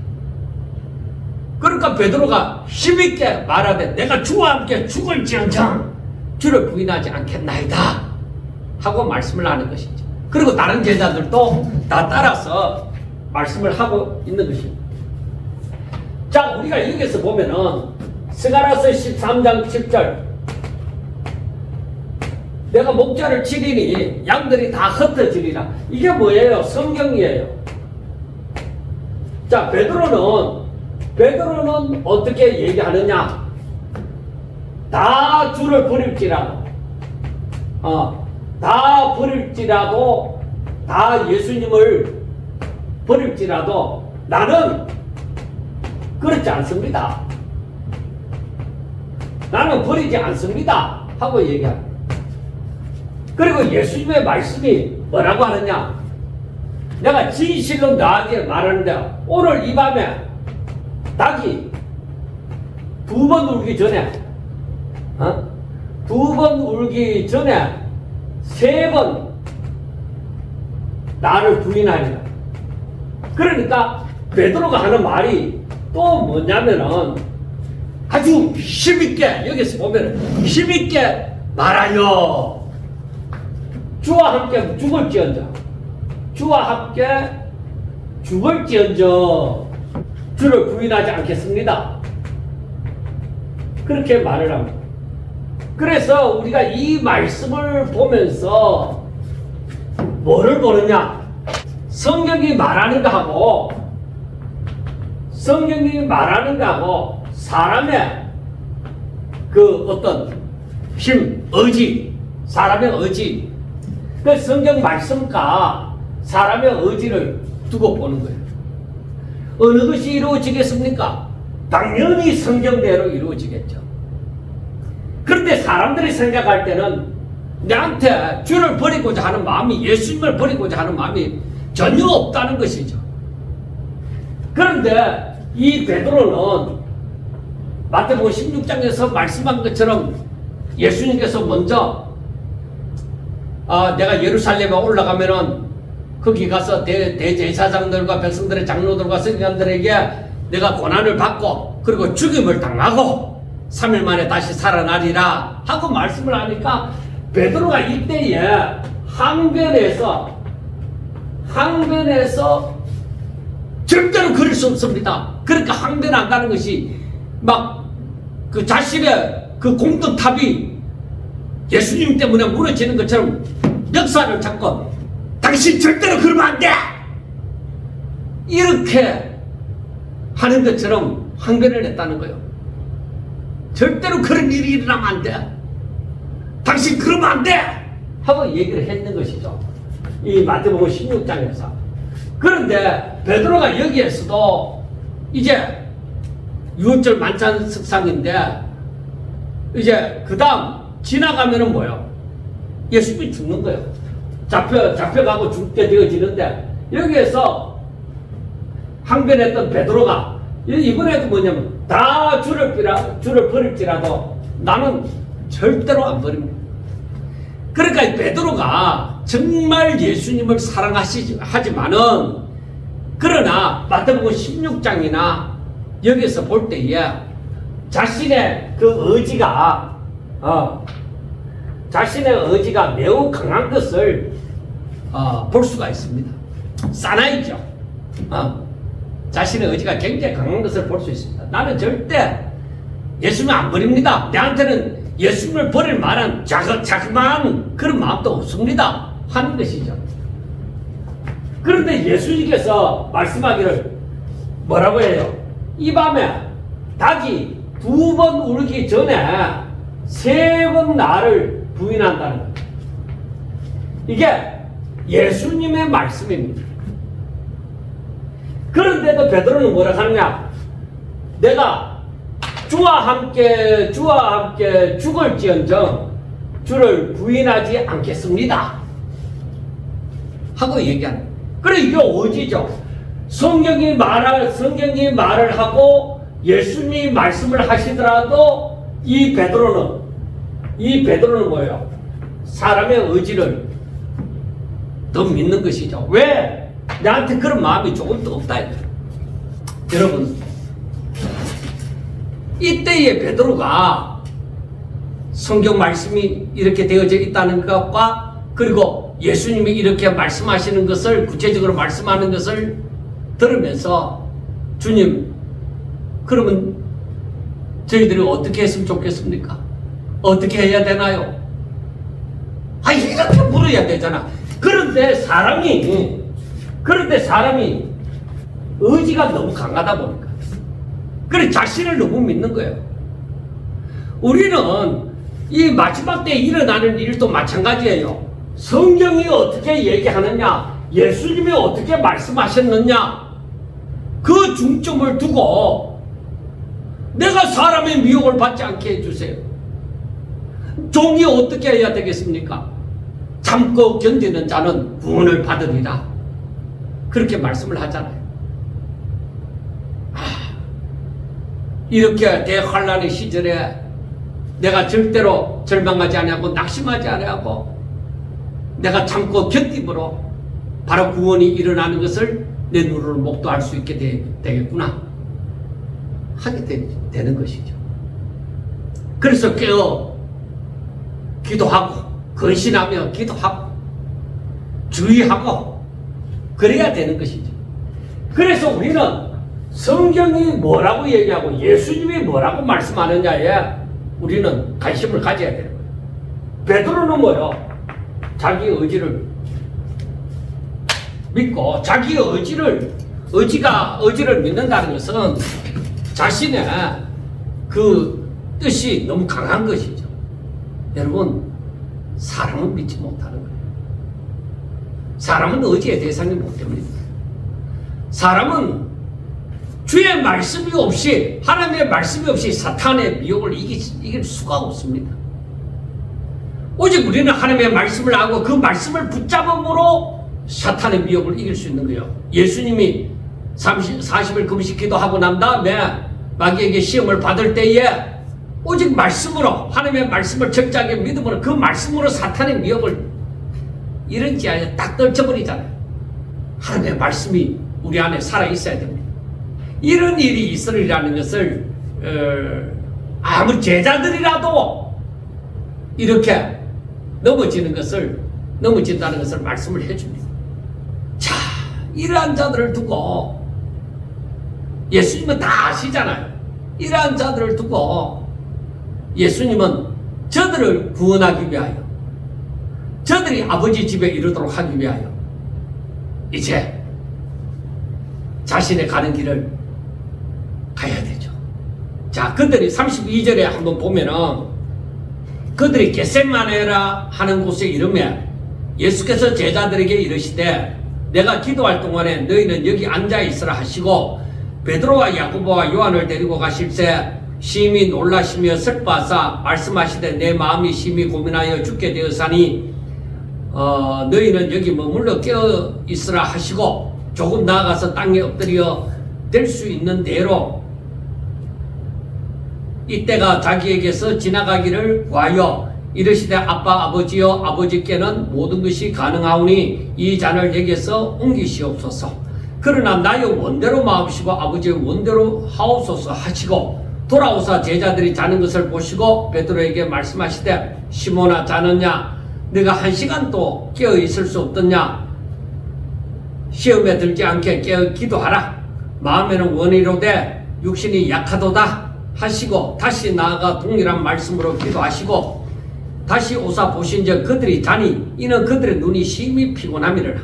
그러니까 베드로가 힘있게 말하되 내가 주와 함께 죽을지언정 주를 부인하지 않겠나이다 하고 말씀을 하는 것이죠. 그리고 다른 제자들도 다 따라서 말씀을 하고 있는 것입니다. 자, 우리가 여기서 보면은 스가랴서 13장 10절 내가 목자를 치리니 양들이 다 흩어지리라. 이게 뭐예요? 성경이에요. 자, 베드로는 어떻게 얘기하느냐? 다 주를 버릴지라도 다 버릴지라도 다 예수님을 버릴지라도 나는 그렇지 않습니다. 나는 버리지 않습니다 하고 얘기합니다. 그리고 예수님의 말씀이 뭐라고 하느냐? 내가 진실로 나에게 말하는데 오늘 이 밤에 닭이 2번 울기 전에 2번 울기 전에 3번 나를 부인하리라. 그러니까 베드로가 하는 말이 또 뭐냐면은 아주 힘있게 여기서 보면은 힘있게 말하여 주와 함께 죽을지언정 주와 함께 죽을지언정 주를 부인하지 않겠습니다. 그렇게 말을 합니다. 그래서 우리가 이 말씀을 보면서 뭐를 보느냐? 성경이 말하는 거하고 사람의 그 어떤 힘, 의지, 사람의 의지, 그 성경 말씀과 사람의 의지를 두고 보는 거예요. 어느 것이 이루어지겠습니까? 당연히 성경대로 이루어지겠죠. 그런데 사람들이 생각할 때는 내한테 주를 버리고자 하는 마음이, 예수님을 버리고자 하는 마음이 전혀 없다는 것이죠. 그런데 이 베드로는 마태복음 16장에서 말씀한 것처럼 예수님께서 먼저 내가 예루살렘에 올라가면은 거기 가서 대제사장들과 백성들의 장로들과 서기관들에게 내가 고난을 받고 그리고 죽임을 당하고 3일 만에 다시 살아나리라 하고 말씀을 하니까 베드로가 이때에 항변에서 절대로 그럴 수 없습니다. 그러니까 항변한다는 것이 막 그 자신의 그 공덕탑이 예수님 때문에 무너지는 것처럼 역사를 잡고 당신 절대로 그러면 안 돼! 이렇게 하는 것처럼 항변을 했다는 거예요. 절대로 그런 일이 일어나면 안 돼. 당신 그러면 안 돼! 하고 얘기를 했는 것이죠. 이 마태복음 16장에서. 그런데 베드로가 여기에서도 이제 6절 만찬 석상인데 이제 그 다음 지나가면은 뭐예요? 예수님이 죽는 거예요. 잡혀가고 죽게 되어지는데 여기에서 항변했던 베드로가 이번에도 뭐냐면 다 주를 버릴지라도 나는 절대로 안 버립니다. 그러니까 이 베드로가 정말 예수님을 사랑하지만은 그러나 마태복음 16장이나 여기서 볼 때에 자신의 그 의지가 매우 강한 것을 볼 수가 있습니다. 사나이죠. 자신의 의지가 굉장히 강한 것을 볼 수 있습니다. 나는 절대 예수님을 안 버립니다. 내한테는 예수님을 버릴 만한 자그마한 그런 마음도 없습니다. 하는 것이죠. 그런데 예수님께서 말씀하기를 뭐라고 해요? 이 밤에 닭이 2번 울기 전에 3번 나를 부인한다는 거예요. 이게 예수님의 말씀입니다. 그런데도 베드로는 뭐라 하느냐? 내가 주와 함께 죽을지언정 주를 부인하지 않겠습니다. 하고 얘기하는 거예요. 그래 이게 어디죠? 성경이 말을 하고 예수님이 말씀을 하시더라도 이 베드로는 뭐예요? 사람의 의지를 더 믿는 것이죠. 왜? 나한테 그런 마음이 조금도 없다. 여러분, 이때의 베드로가 성경 말씀이 이렇게 되어져 있다는 것과 그리고 예수님이 이렇게 말씀하시는 것을 구체적으로 말씀하는 것을 들으면서 주님, 그러면 저희들이 어떻게 했으면 좋겠습니까? 어떻게 해야 되나요? 이렇게 물어야 되잖아. 그런데 사람이 의지가 너무 강하다 보니까 그래 자신을 너무 믿는 거예요. 우리는 이 마지막 때 일어나는 일도 마찬가지예요. 성경이 어떻게 얘기하느냐, 예수님이 어떻게 말씀하셨느냐, 그 중점을 두고 내가 사람의 미혹을 받지 않게 해주세요. 종이 어떻게 해야 되겠습니까? 참고 견디는 자는 구원을 받으리라. 그렇게 말씀을 하잖아요. 이렇게 대환란의 시절에 내가 절대로 절망하지 아니하고 낙심하지 아니하고 내가 참고 견딤으로 바로 구원이 일어나는 것을 내 눈으로 목도할 수 있게 되겠구나 하게 되는 것이죠. 그래서 깨어 기도하고 근신하며 기도하고 주의하고 그래야 되는 것이죠. 그래서 우리는 성경이 뭐라고 얘기하고 예수님이 뭐라고 말씀하느냐에 우리는 관심을 가져야 되는 거예요. 베드로는 뭐요? 자기 의지를 믿고 자기 의지를 믿는다는 것은 자신의 그 뜻이 너무 강한 것이죠. 여러분, 사람은 믿지 못하는 거예요. 사람은 의지의 대상이 못 됩니다. 사람은 주의 말씀이 없이, 하나님의 말씀이 없이 사탄의 미혹을 이길 수가 없습니다. 오직 우리는 하나님의 말씀을 하고 그 말씀을 붙잡음으로 사탄의 미혹을 이길 수 있는 거예요. 예수님이 40일 금식 기도하고 난 다음에 마귀에게 시험을 받을 때에 오직 말씀으로, 하나님의 말씀을 적자하게 믿음으로 그 말씀으로 사탄의 미혹을 이런지 아니라 딱 떨쳐버리잖아요. 하나님의 말씀이 우리 안에 살아있어야 됩니다. 이런 일이 있으리라는 것을 아무리 제자들이라도 이렇게 넘어진다는 것을 말씀을 해줍니다. 자, 이러한 자들을 두고 예수님은 다 아시잖아요. 이러한 자들을 두고 예수님은 저들을 구원하기 위하여, 저들이 아버지 집에 이르도록 하기 위하여 이제 자신의 가는 길을 가야 되죠. 자, 그들이 32절에 한번 보면은 그들이 겟세마네라 하는 곳에 이르매 예수께서 제자들에게 이르시되 내가 기도할 동안에 너희는 여기 앉아 있으라 하시고 베드로와 야고보와 요한을 데리고 가실새 심히 놀라시며 슬퍼하사 말씀하시되 내 마음이 심히 고민하여 죽게 되었사니 너희는 여기 머물러 깨어 있으라 하시고 조금 나아가서 땅에 엎드려 될 수 있는 대로 이때가 자기에게서 지나가기를 구하여 이르시되 아빠 아버지여 아버지께는 모든 것이 가능하오니 이 잔을 내게서 옮기시옵소서. 그러나 나의 원대로 마옵시고 아버지의 원대로 하옵소서 하시고 돌아오사 제자들이 자는 것을 보시고 베드로에게 말씀하시되 시몬아 자느냐 네가 1시간도 깨어 있을 수 없더냐. 시험에 들지 않게 깨어 기도하라. 마음에는 원이로되 육신이 약하도다 하시고 다시 나아가 동일한 말씀으로 기도하시고 다시 오사 보신즉 그들이 자니 이는 그들의 눈이 심히 피곤함이라.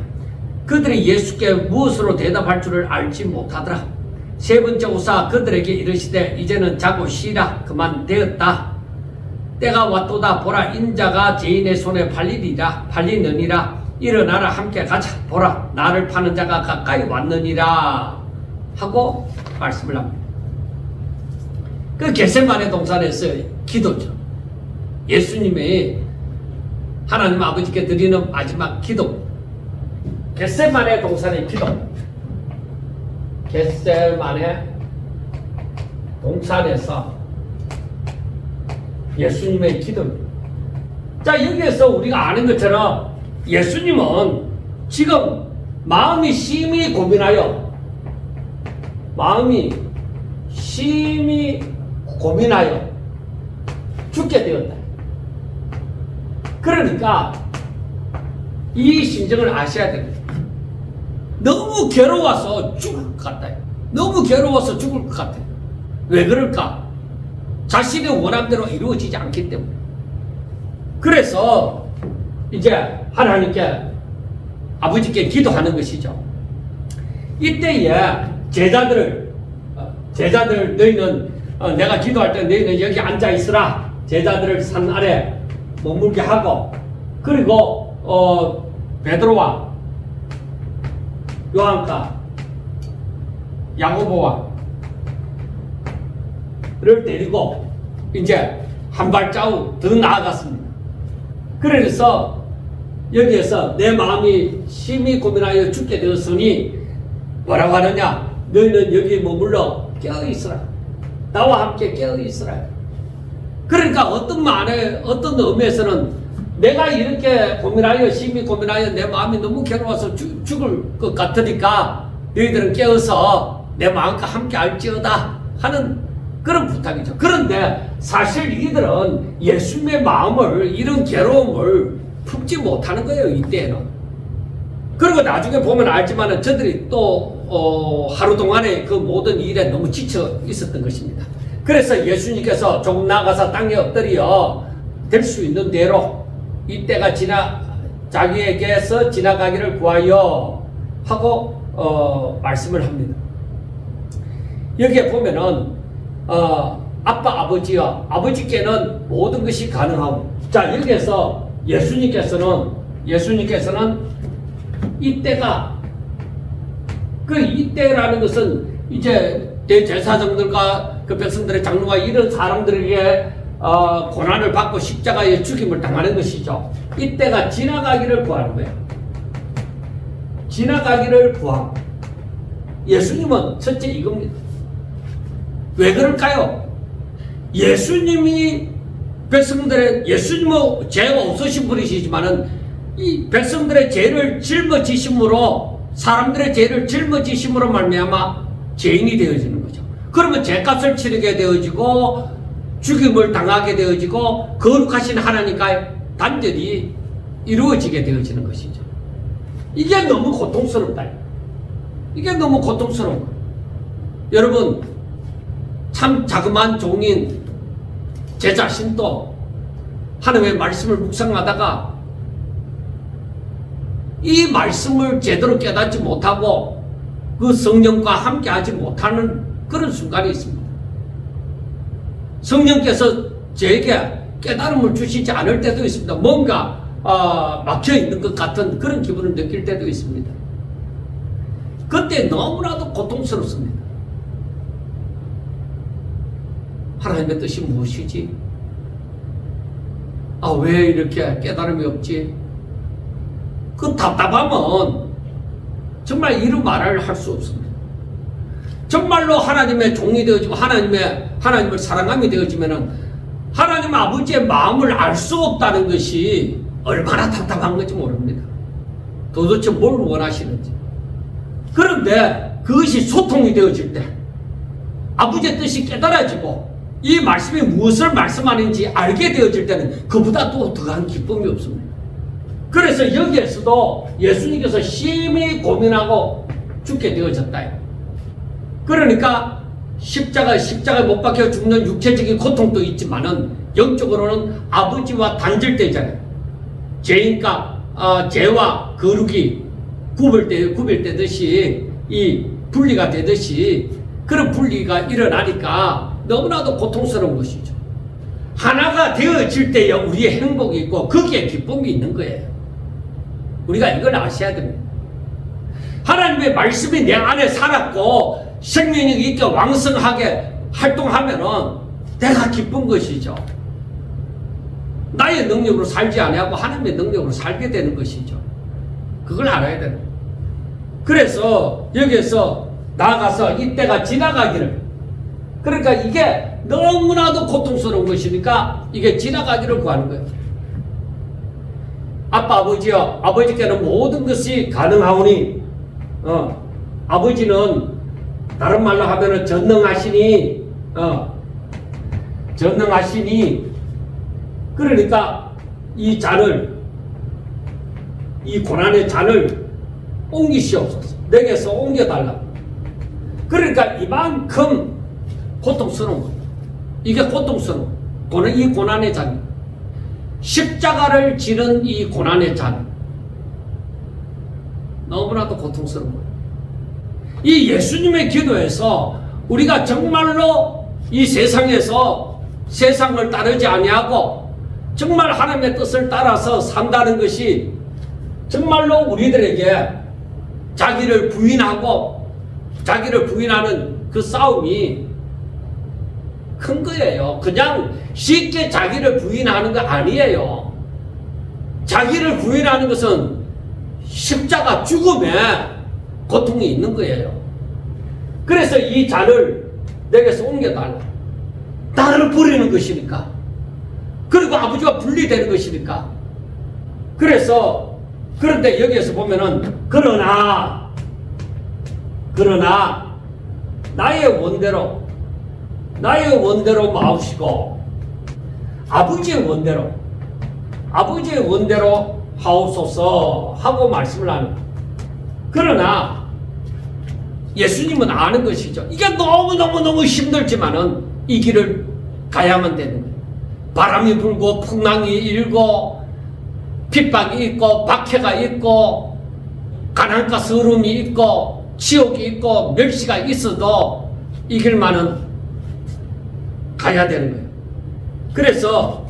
그들이 예수께 무엇으로 대답할 줄을 알지 못하더라. 세 번째 오사 그들에게 이르시되 이제는 자고 쉬라. 그만 되었다. 때가 왔도다. 보라 인자가 죄인의 손에 팔리느니라. 일어나라 함께 가자. 보라 나를 파는 자가 가까이 왔느니라 하고 말씀을 합니다. 그 겟세마네 동산에서 기도죠. 예수님이 하나님 아버지께 드리는 마지막 기도. 겟세마네 동산의 기도. 겟세마네 동산에서 예수님의 기도입니다. 자, 여기에서 우리가 아는 것처럼 예수님은 지금 마음이 심히 고민하여 죽게 되었다. 그러니까 이 심정을 아셔야 됩니다. 너무 괴로워서 죽을 것 같아요. 너무 괴로워서 죽을 것 같아요. 왜 그럴까? 자신의 원함대로 이루어지지 않기 때문에. 그래서 이제 하나님께 아버지께 기도하는 것이죠. 이때에 제자들 너희는 내가 기도할 때 너희는 여기 앉아 있으라. 제자들을 산 아래 머물게 하고 그리고 베드로와 요한과 야고보와 를 데리고 이제 한 발자국 더 나아갔습니다. 그래서 여기에서 내 마음이 심히 고민하여 죽게 되었으니 뭐라고 하느냐? 너희는 여기 머물러 깨어 있으라. 나와 함께 깨어 있으라. 그러니까 어떤 의미에서는 내가 이렇게 고민하여 심히 고민하여 내 마음이 너무 괴로워서 죽을 것 같으니까 너희들은 깨어서 내 마음과 함께 알지어다 하는 그런 부탁이죠. 그런데 사실 이들은 예수님의 마음을 이런 괴로움을 품지 못하는 거예요. 이때는. 그리고 나중에 보면 알지만 저들이 또 하루 동안에 그 모든 일에 너무 지쳐 있었던 것입니다. 그래서 예수님께서 조금 나가서 땅에 엎드려 될 수 있는 대로 이때가 자기에게서 지나가기를 구하여 하고 말씀을 합니다. 여기에 보면은 아빠 아버지여 아버지께는 모든 것이 가능하고. 자, 여기에서 예수님께서는 이때가 이때라는 것은 이제 대제사장들과 그 백성들의 장로가 이런 사람들에게 고난을 받고 십자가의 죽임을 당하는 것이죠. 이때가 지나가기를 구하는 거예요. 지나가기를 구하고. 예수님은 첫째 이겁니다. 왜 그럴까요? 예수님은 죄가 없으신 분이시지만은 이 백성들의 죄를 짊어지심으로 사람들의 죄를 짊어지심으로 말미암아 죄인이 되어지는 거죠. 그러면 죄값을 치르게 되어지고 죽임을 당하게 되어지고 거룩하신 하나님과 단절이 이루어지게 되어지는 것이죠. 이게 너무 고통스럽다. 이게 너무 고통스러운 거예요. 여러분 참 자그마한 종인 제 자신도 하나님의 말씀을 묵상하다가 이 말씀을 제대로 깨닫지 못하고 그 성령과 함께 하지 못하는 그런 순간이 있습니다. 성령께서 저에게 깨달음을 주시지 않을 때도 있습니다. 뭔가 막혀 있는 것 같은 그런 기분을 느낄 때도 있습니다. 그때 너무나도 고통스럽습니다. 하나님의 뜻이 무엇이지? 왜 이렇게 깨달음이 없지? 그 답답함은 정말 이루 말을 할 수 없습니다. 정말로 하나님의 종이 되어지고 하나님을 사랑함이 되어지면은 하나님 아버지의 마음을 알 수 없다는 것이 얼마나 답답한 건지 모릅니다. 도대체 뭘 원하시는지. 그런데 그것이 소통이 되어질 때 아버지의 뜻이 깨달아지고 이 말씀이 무엇을 말씀하는지 알게 되어질 때는 그보다 또 더한 기쁨이 없습니다. 그래서 여기에서도 예수님께서 심히 고민하고 죽게 되어졌다. 그러니까 십자가에 못 박혀 죽는 육체적인 고통도 있지만은 영적으로는 아버지와 단절되잖아요. 죄와 거룩이 구별되듯이 이 분리가 되듯이 그런 분리가 일어나니까 너무나도 고통스러운 것이죠. 하나가 되어질 때에 우리의 행복이 있고 거기에 기쁨이 있는 거예요. 우리가 이걸 아셔야 됩니다. 하나님의 말씀이 내 안에 살았고 생명력이 있게 왕성하게 활동하면은 내가 기쁜 것이죠. 나의 능력으로 살지 아니하고 하나님의 능력으로 살게 되는 것이죠. 그걸 알아야 돼요. 그래서 여기에서 나아가서 이때가 지나가기를, 그러니까 이게 너무나도 고통스러운 것이니까 이게 지나가기를 구하는 거예요. 아빠 아버지여, 아버지께는 모든 것이 가능하오니 아버지는 다른 말로 하면은 전능하시니 그러니까 이 잔을, 이 고난의 잔을 옮기시옵소서. 내게서 옮겨달라. 그러니까 이만큼 고통스러운 거예요. 이게 고통스러워. 이 고난의 잔, 십자가를 지는 이 고난의 잔, 너무나도 고통스러운 거예요. 이 예수님의 기도에서 우리가 정말로 이 세상에서 세상을 따르지 아니하고 정말 하나님의 뜻을 따라서 산다는 것이 정말로 우리들에게 자기를 부인하는 그 싸움이 큰 거예요. 그냥 쉽게 자기를 부인하는 거 아니에요. 자기를 부인하는 것은 십자가 죽음에 고통이 있는 거예요. 그래서 이 잔을 내게서 옮겨달라. 나를 버리는 것이니까. 그리고 아버지와 분리되는 것이니까. 그런데 여기에서 보면은 그러나 나의 원대로 마옵시고 아버지의 원대로 하옵소서 하고 말씀을 하는 거예요. 그러나 예수님은 아는 것이죠. 이게 너무 힘들지만은 이 길을 가야만 되는 거예요. 바람이 불고 풍랑이 일고 핍박이 있고 박해가 있고 가난과 서름이 있고 지옥이 있고 멸시가 있어도 이 길만은 가야 되는 거예요. 그래서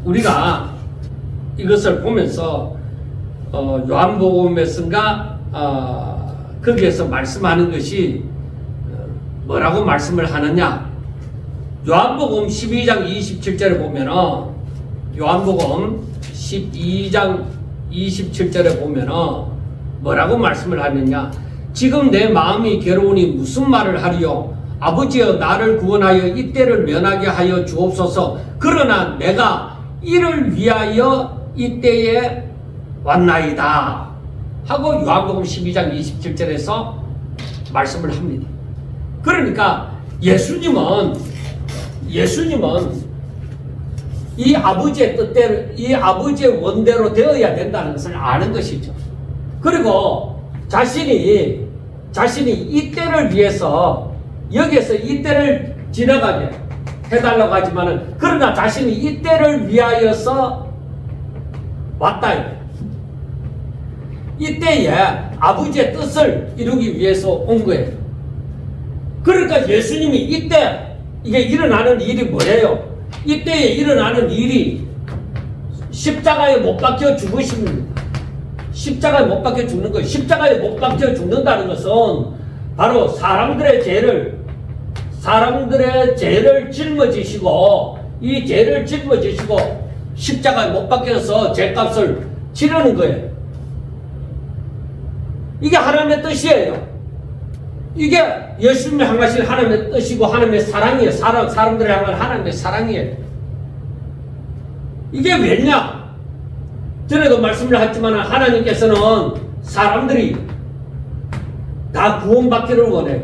우리가 이것을 보면서 요한복음에서인가 거기에서 말씀하는 것이 뭐라고 말씀을 하느냐. 요한복음 12장 27절에 보면은 요한복음 12장 27절에 보면은 뭐라고 말씀을 하느냐. 지금 내 마음이 괴로우니 무슨 말을 하리요. 아버지여 나를 구원하여 이때를 면하게 하여 주옵소서. 그러나 내가 이를 위하여 이때에 왔나이다 하고 요한복음 12장 27절에서 말씀을 합니다. 그러니까 예수님은 이 아버지의 뜻대로, 이 아버지의 원대로 되어야 된다는 것을 아는 것이죠. 그리고 자신이 이 때를 위해서 여기에서 이 때를 지나가게 해달라고 하지만은 그러나 자신이 이 때를 위하여서 왔다. 이때에 아버지의 뜻을 이루기 위해서 온 거예요. 그러니까 예수님이 이때 이게 일어나는 일이 뭐예요? 이때에 일어나는 일이 십자가에 못 박혀 죽으십니다. 십자가에 못 박혀 죽는 거예요. 십자가에 못 박혀 죽는다는 것은 바로 사람들의 죄를 짊어지시고, 이 죄를 짊어지시고 십자가에 못 박혀서 죄값을 치르는 거예요. 이게 하나님의 뜻이에요. 이게 예수님이 향하신 하나님의 뜻이고 하나님의 사랑이에요. 사람들을 향한 하나님의 사랑이에요. 이게 왜냐? 전에도 말씀을 했지만 하나님께서는 사람들이 다 구원받기를 원해요.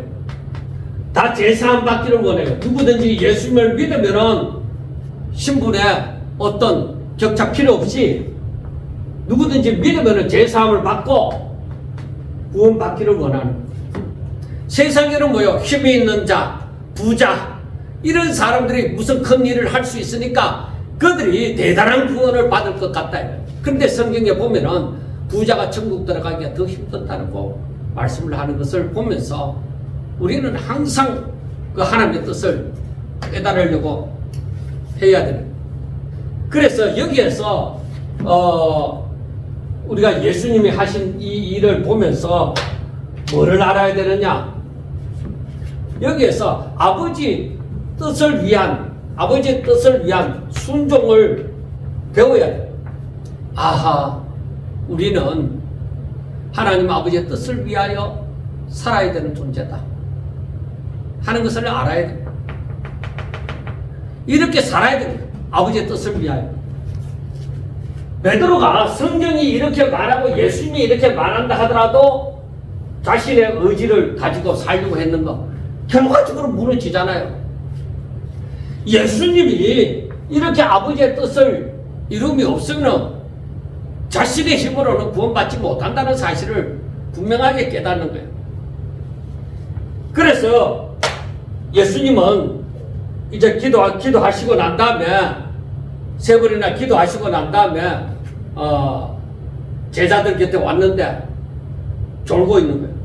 다 제사함 받기를 원해요. 누구든지 예수님을 믿으면은 신분에 어떤 격차 필요 없이 누구든지 믿으면은 제사함을 받고 구원받기를 원하는 거예요. 세상에는 뭐요? 힘이 있는 자, 부자, 이런 사람들이 무슨 큰 일을 할 수 있으니까 그들이 대단한 구원을 받을 것 같다. 그런데 성경에 보면은 부자가 천국 들어가기가 더 힘들다는 거 말씀을 하는 것을 보면서 우리는 항상 그 하나님의 뜻을 깨달으려고 해야 되는 거예요. 그래서 여기에서 우리가 예수님이 하신 이 일을 보면서 뭐를 알아야 되느냐? 여기에서 아버지 뜻을 위한 순종을 배워야 돼요. 아하, 우리는 하나님 아버지의 뜻을 위하여 살아야 되는 존재다 하는 것을 알아야 돼요. 이렇게 살아야 됩니다. 아버지의 뜻을 위하여. 베드로가 성경이 이렇게 말하고 예수님이 이렇게 말한다 하더라도 자신의 의지를 가지고 살려고 했는 거 결과적으로 무너지잖아요. 예수님이 이렇게 아버지의 뜻을 이룸이 없으면 자신의 힘으로는 구원받지 못한다는 사실을 분명하게 깨닫는 거예요. 그래서 예수님은 이제 기도하시고 난 다음에 세 번이나 기도하시고 난 다음에 제자들 곁에 왔는데 졸고 있는 거예요.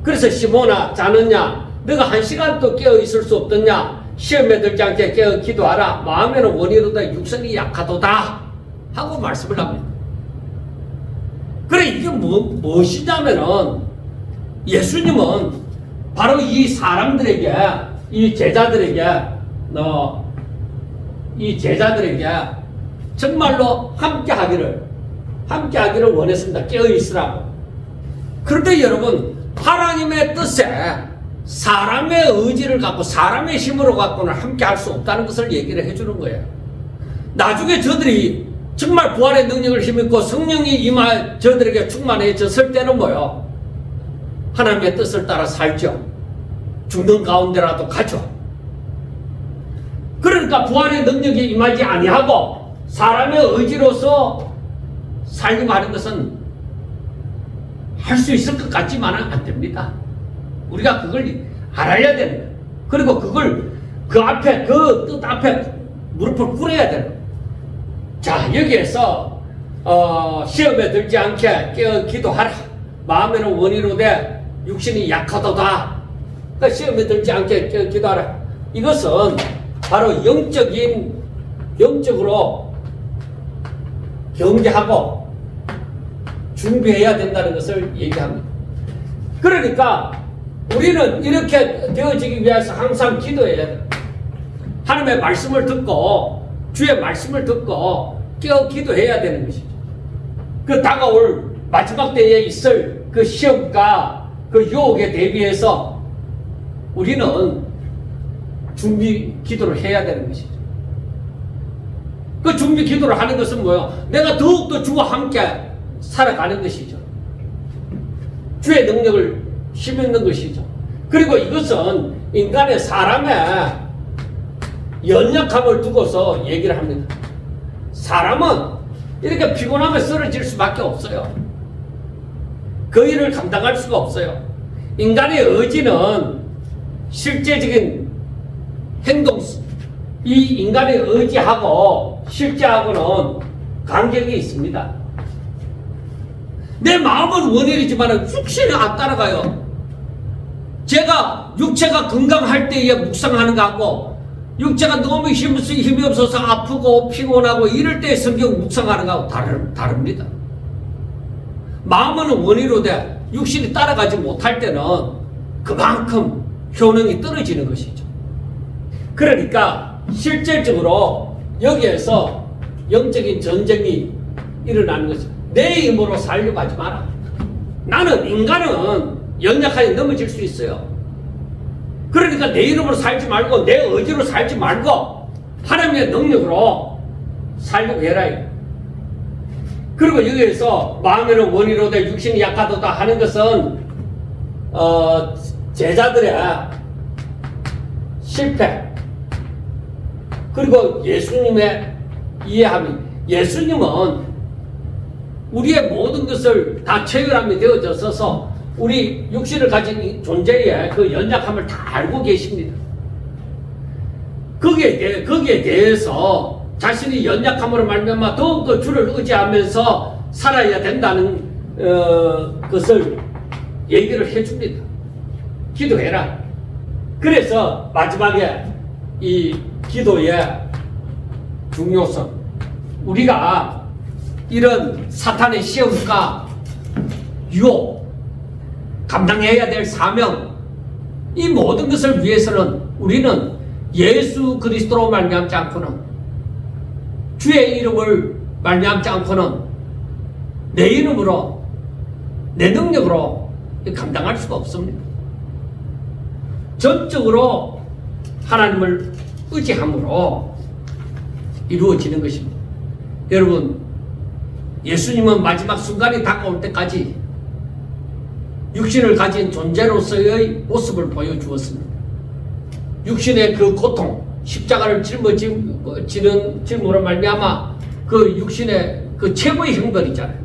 그래서 시몬아 자느냐? 너가 1시간도 깨어 있을 수 없더냐? 시험에 들지 않게 깨어 기도하라. 마음에는 원이로다 육선이 약하도다 하고 말씀을 합니다. 그래, 이게 무엇이냐면은 예수님은 바로 이 사람들에게, 이 제자들에게 정말로 함께하기를 원했습니다. 깨어 있으라고. 그런데 여러분, 하나님의 뜻에 사람의 의지를 갖고 사람의 힘으로 갖고는 함께 할 수 없다는 것을 얘기를 해주는 거예요. 나중에 저들이 정말 부활의 능력을 힘입고 성령이 임하 저들에게 충만해졌을 때는 뭐요? 하나님의 뜻을 따라 살죠. 죽는 가운데라도 가죠. 그러니까 부활의 능력이 임하지 아니하고 사람의 의지로서 살려고 하는 것은 할 수 있을 것 같지만은 안 됩니다. 우리가 그걸 알아야 되는 거예요. 그리고 그걸 그 뜻 앞에 무릎을 꿇어야 되는 거예요. 자, 여기에서 시험에 들지 않게 깨어 기도하라. 마음에는 원이로되 육신이 약하도다. 그러니까 시험에 들지 않게 깨어 기도하라. 이것은 바로 영적으로 경계하고 준비해야 된다는 것을 얘기합니다. 그러니까 우리는 이렇게 되어지기 위해서 항상 기도해야 돼요. 하나님의 말씀을 듣고 주의 말씀을 듣고 깨어 기도해야 되는 것이죠. 그 다가올 마지막 때에 있을 그 시험과 그 유혹에 대비해서 우리는 준비 기도를 해야 되는 것이죠. 그 준비 기도를 하는 것은 뭐예요? 내가 더욱더 주와 함께 살아가는 것이죠. 주의 능력을 힘입는 것이죠. 그리고 이것은 인간의 사람의 연약함을 두고서 얘기를 합니다. 사람은 이렇게 피곤하면 쓰러질 수밖에 없어요. 그 일을 감당할 수가 없어요. 인간의 의지는 실제적인 행동, 이 인간의 의지하고 실제하고는 간격이 있습니다. 내 마음은 원인이지만 육신이 안 따라가요. 제가 육체가 건강할 때에 묵상하는 것 같고 육체가 너무 힘이 없어서 아프고 피곤하고 이럴 때 성경 묵상하는 거하고 다릅니다. 마음은 원의로 돼 육신이 따라가지 못할 때는 그만큼 효능이 떨어지는 것이죠. 그러니까 실질적으로 여기에서 영적인 전쟁이 일어나는 것이 내 힘으로 살려고 하지 마라. 나는 인간은 연약하게 넘어질 수 있어요. 그러니까 내 이름으로 살지 말고 내 의지로 살지 말고 하나님의 능력으로 살려고 해라. 그리고 여기에서 마음에는 원의로 돼 육신이 약하도다 하는 것은 제자들의 실패 그리고 예수님의 이해함이 예수님은 우리의 모든 것을 다 체결함이 되어져서 우리 육신을 가진 존재의 그 연약함을 다 알고 계십니다. 거기에 대해서 자신이 연약함으로 말미암아 더욱더 주를 의지하면서 살아야 된다는 것을 얘기를 해줍니다. 기도해라. 그래서 마지막에 이 기도의 중요성, 우리가 이런 사탄의 시험과 유혹, 감당해야 될 사명, 이 모든 것을 위해서는 우리는 예수 그리스도로 말미암지 않고는, 주의 이름을 말미암지 않고는 내 이름으로, 내 능력으로 감당할 수가 없습니다. 전적으로 하나님을 의지함으로 이루어지는 것입니다. 여러분, 예수님은 마지막 순간이 다가올 때까지 육신을 가진 존재로서의 모습을 보여주었습니다. 육신의 그 고통, 십자가를 짊어지는 말미암아 그 육신의 그 최고의 형벌이잖아요.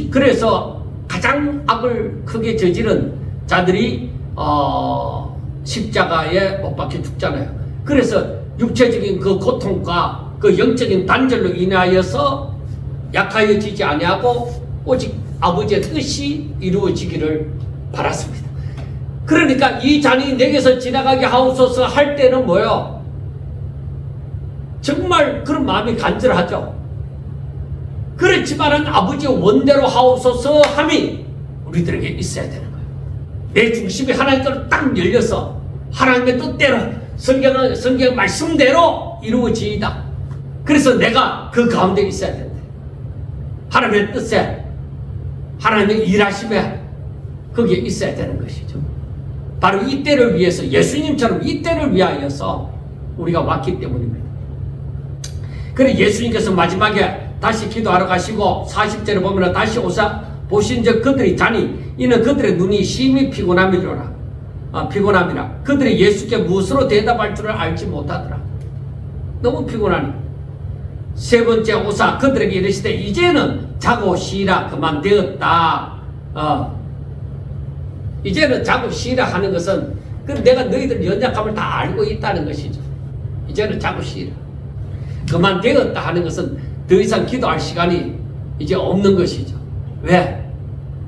그래서 가장 악을 크게 저지른 자들이 십자가에 못 박혀 죽잖아요. 그래서 육체적인 그 고통과 그 영적인 단절로 인하여서 약하여지지 아니하고 오직 아버지의 뜻이 이루어지기를 바랐습니다. 그러니까 이 잔이 내게서 지나가게 하옵소서 할 때는 뭐요? 정말 그런 마음이 간절하죠. 그렇지만은 아버지의 원대로 하옵소서 함이 우리들에게 있어야 되는 거예요. 내 중심이 하나님께로 딱 열려서 하나님의 뜻대로 성경 말씀대로 이루어지이다. 그래서 내가 그 가운데 있어야 된다. 하나님의 뜻에, 하나님의 일하심에 거기에 있어야 되는 것이죠. 바로 이 때를 위해서, 예수님처럼 이 때를 위하여서 우리가 왔기 때문입니다. 그래 예수님께서 마지막에 다시 기도하러 가시고 40절에 보면 다시 오사 보신 적 그들이 자니 이는 그들의 눈이 심히 피곤함이라. 그들이 예수께 무엇으로 대답할 줄을 알지 못하더라. 너무 피곤하니. 세 번째 오사 그들에게 이르시되 이제는 자고 쉬라 그만 되었다. 이제는 자고 쉬라 하는 것은 내가 너희들 연약함을 다 알고 있다는 것이죠. 이제는 자고 쉬라. 그만 되었다 하는 것은 더 이상 기도할 시간이 이제 없는 것이죠. 왜?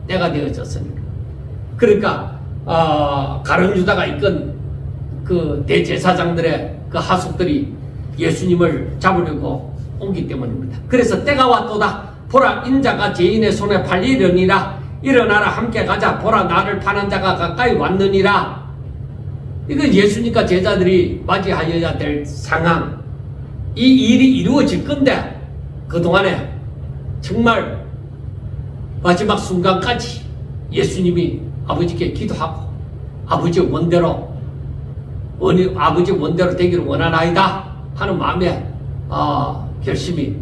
때가 되어졌으니까. 그러니까 가룟 유다가 이끈 그 대제사장들의 그 하숙들이 예수님을 잡으려고 오기 때문입니다. 그래서 때가 왔도다. 보라 인자가 죄인의 손에 팔리려니라. 일어나라 함께 가자. 보라 나를 파는 자가 가까이 왔느니라. 이건 예수님과 제자들이 맞이하여야 될 상황. 이 일이 이루어질 건데 그동안에 정말 마지막 순간까지 예수님이 아버지께 기도하고 아버지의 원대로 되기를 원하나이다 하는 마음에 결심이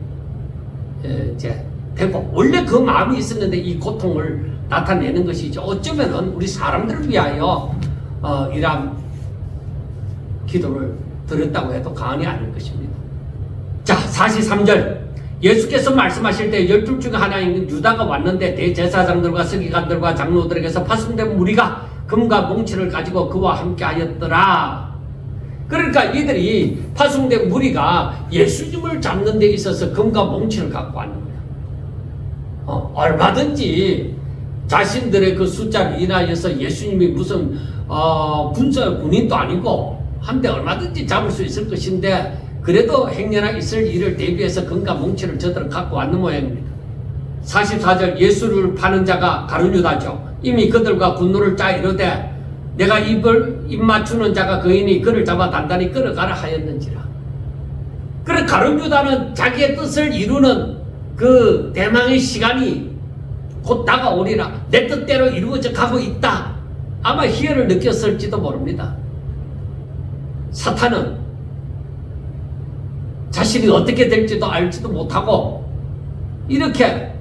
이제 되고, 원래 그 마음이 있었는데 이 고통을 나타내는 것이죠. 어쩌면은 우리 사람들을 위하여 이러한 기도를 드렸다고 해도 과언이 아닐 것입니다. 자, 43절 예수께서 말씀하실 때 12 중에 하나인 유다가 왔는데 대제사장들과 서기관들과 장로들에게서 파송된 무리가 금과 몽치를 가지고 그와 함께 하였더라. 그러니까 이들이 파송된 무리가 예수님을 잡는 데 있어서 금과 몽치를 갖고 왔는 거예요. 얼마든지 자신들의 그 숫자를 인하여서 예수님이 무슨 군인도 아니고 한 대 얼마든지 잡을 수 있을 것인데 그래도 행여나 있을 일을 대비해서 금과 몽치를 저들은 갖고 왔는 모양입니다. 44절 예수를 파는 자가 가룟유다죠. 이미 그들과 분노를 짜 이르되 내가 입 맞추는 자가 그이니 그를 잡아 단단히 끌어가라 하였는지라. 그래 가룟유다는 자기의 뜻을 이루는 그 대망의 시간이 곧 다가오리라. 내 뜻대로 이루어져 가고 있다. 아마 희열을 느꼈을지도 모릅니다. 사탄은 자신이 어떻게 될지도 알지도 못하고 이렇게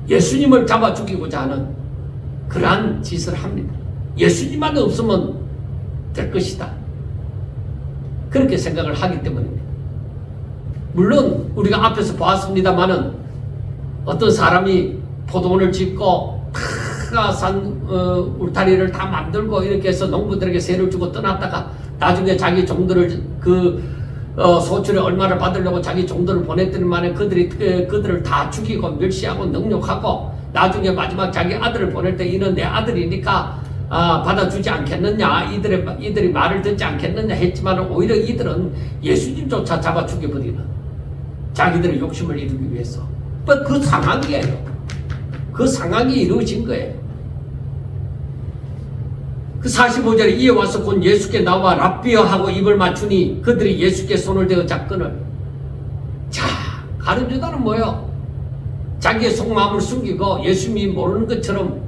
예수님을 잡아 죽이고자 하는 그러한 짓을 합니다. 예수님만 없으면 될 것이다. 그렇게 생각을 하기 때문입니다. 물론 우리가 앞에서 보았습니다마는 어떤 사람이 포도원을 짓고 울타리를 다 만들고 이렇게 해서 농부들에게 세를 주고 떠났다가 나중에 자기 종들을 소출에 얼마를 받으려고 자기 종들을 보냈더니만에 그들을 다 죽이고 멸시하고 능욕하고 나중에 마지막 자기 아들을 보낼 때 이는 내 아들이니까 받아주지 않겠느냐, 이들이 말을 듣지 않겠느냐 했지만 오히려 이들은 예수님조차 잡아 죽여버리는 자기들의 욕심을 이루기 위해서 그 상황이에요. 그 상황이 이루어진 거예요. 그 45절에 이에 와서 곧 예수께 나와 랍비여 하고 입을 맞추니 그들이 예수께 손을 대어 잡건을. 자, 가룟유다는 뭐요? 자기의 속마음을 숨기고 예수님이 모르는 것처럼,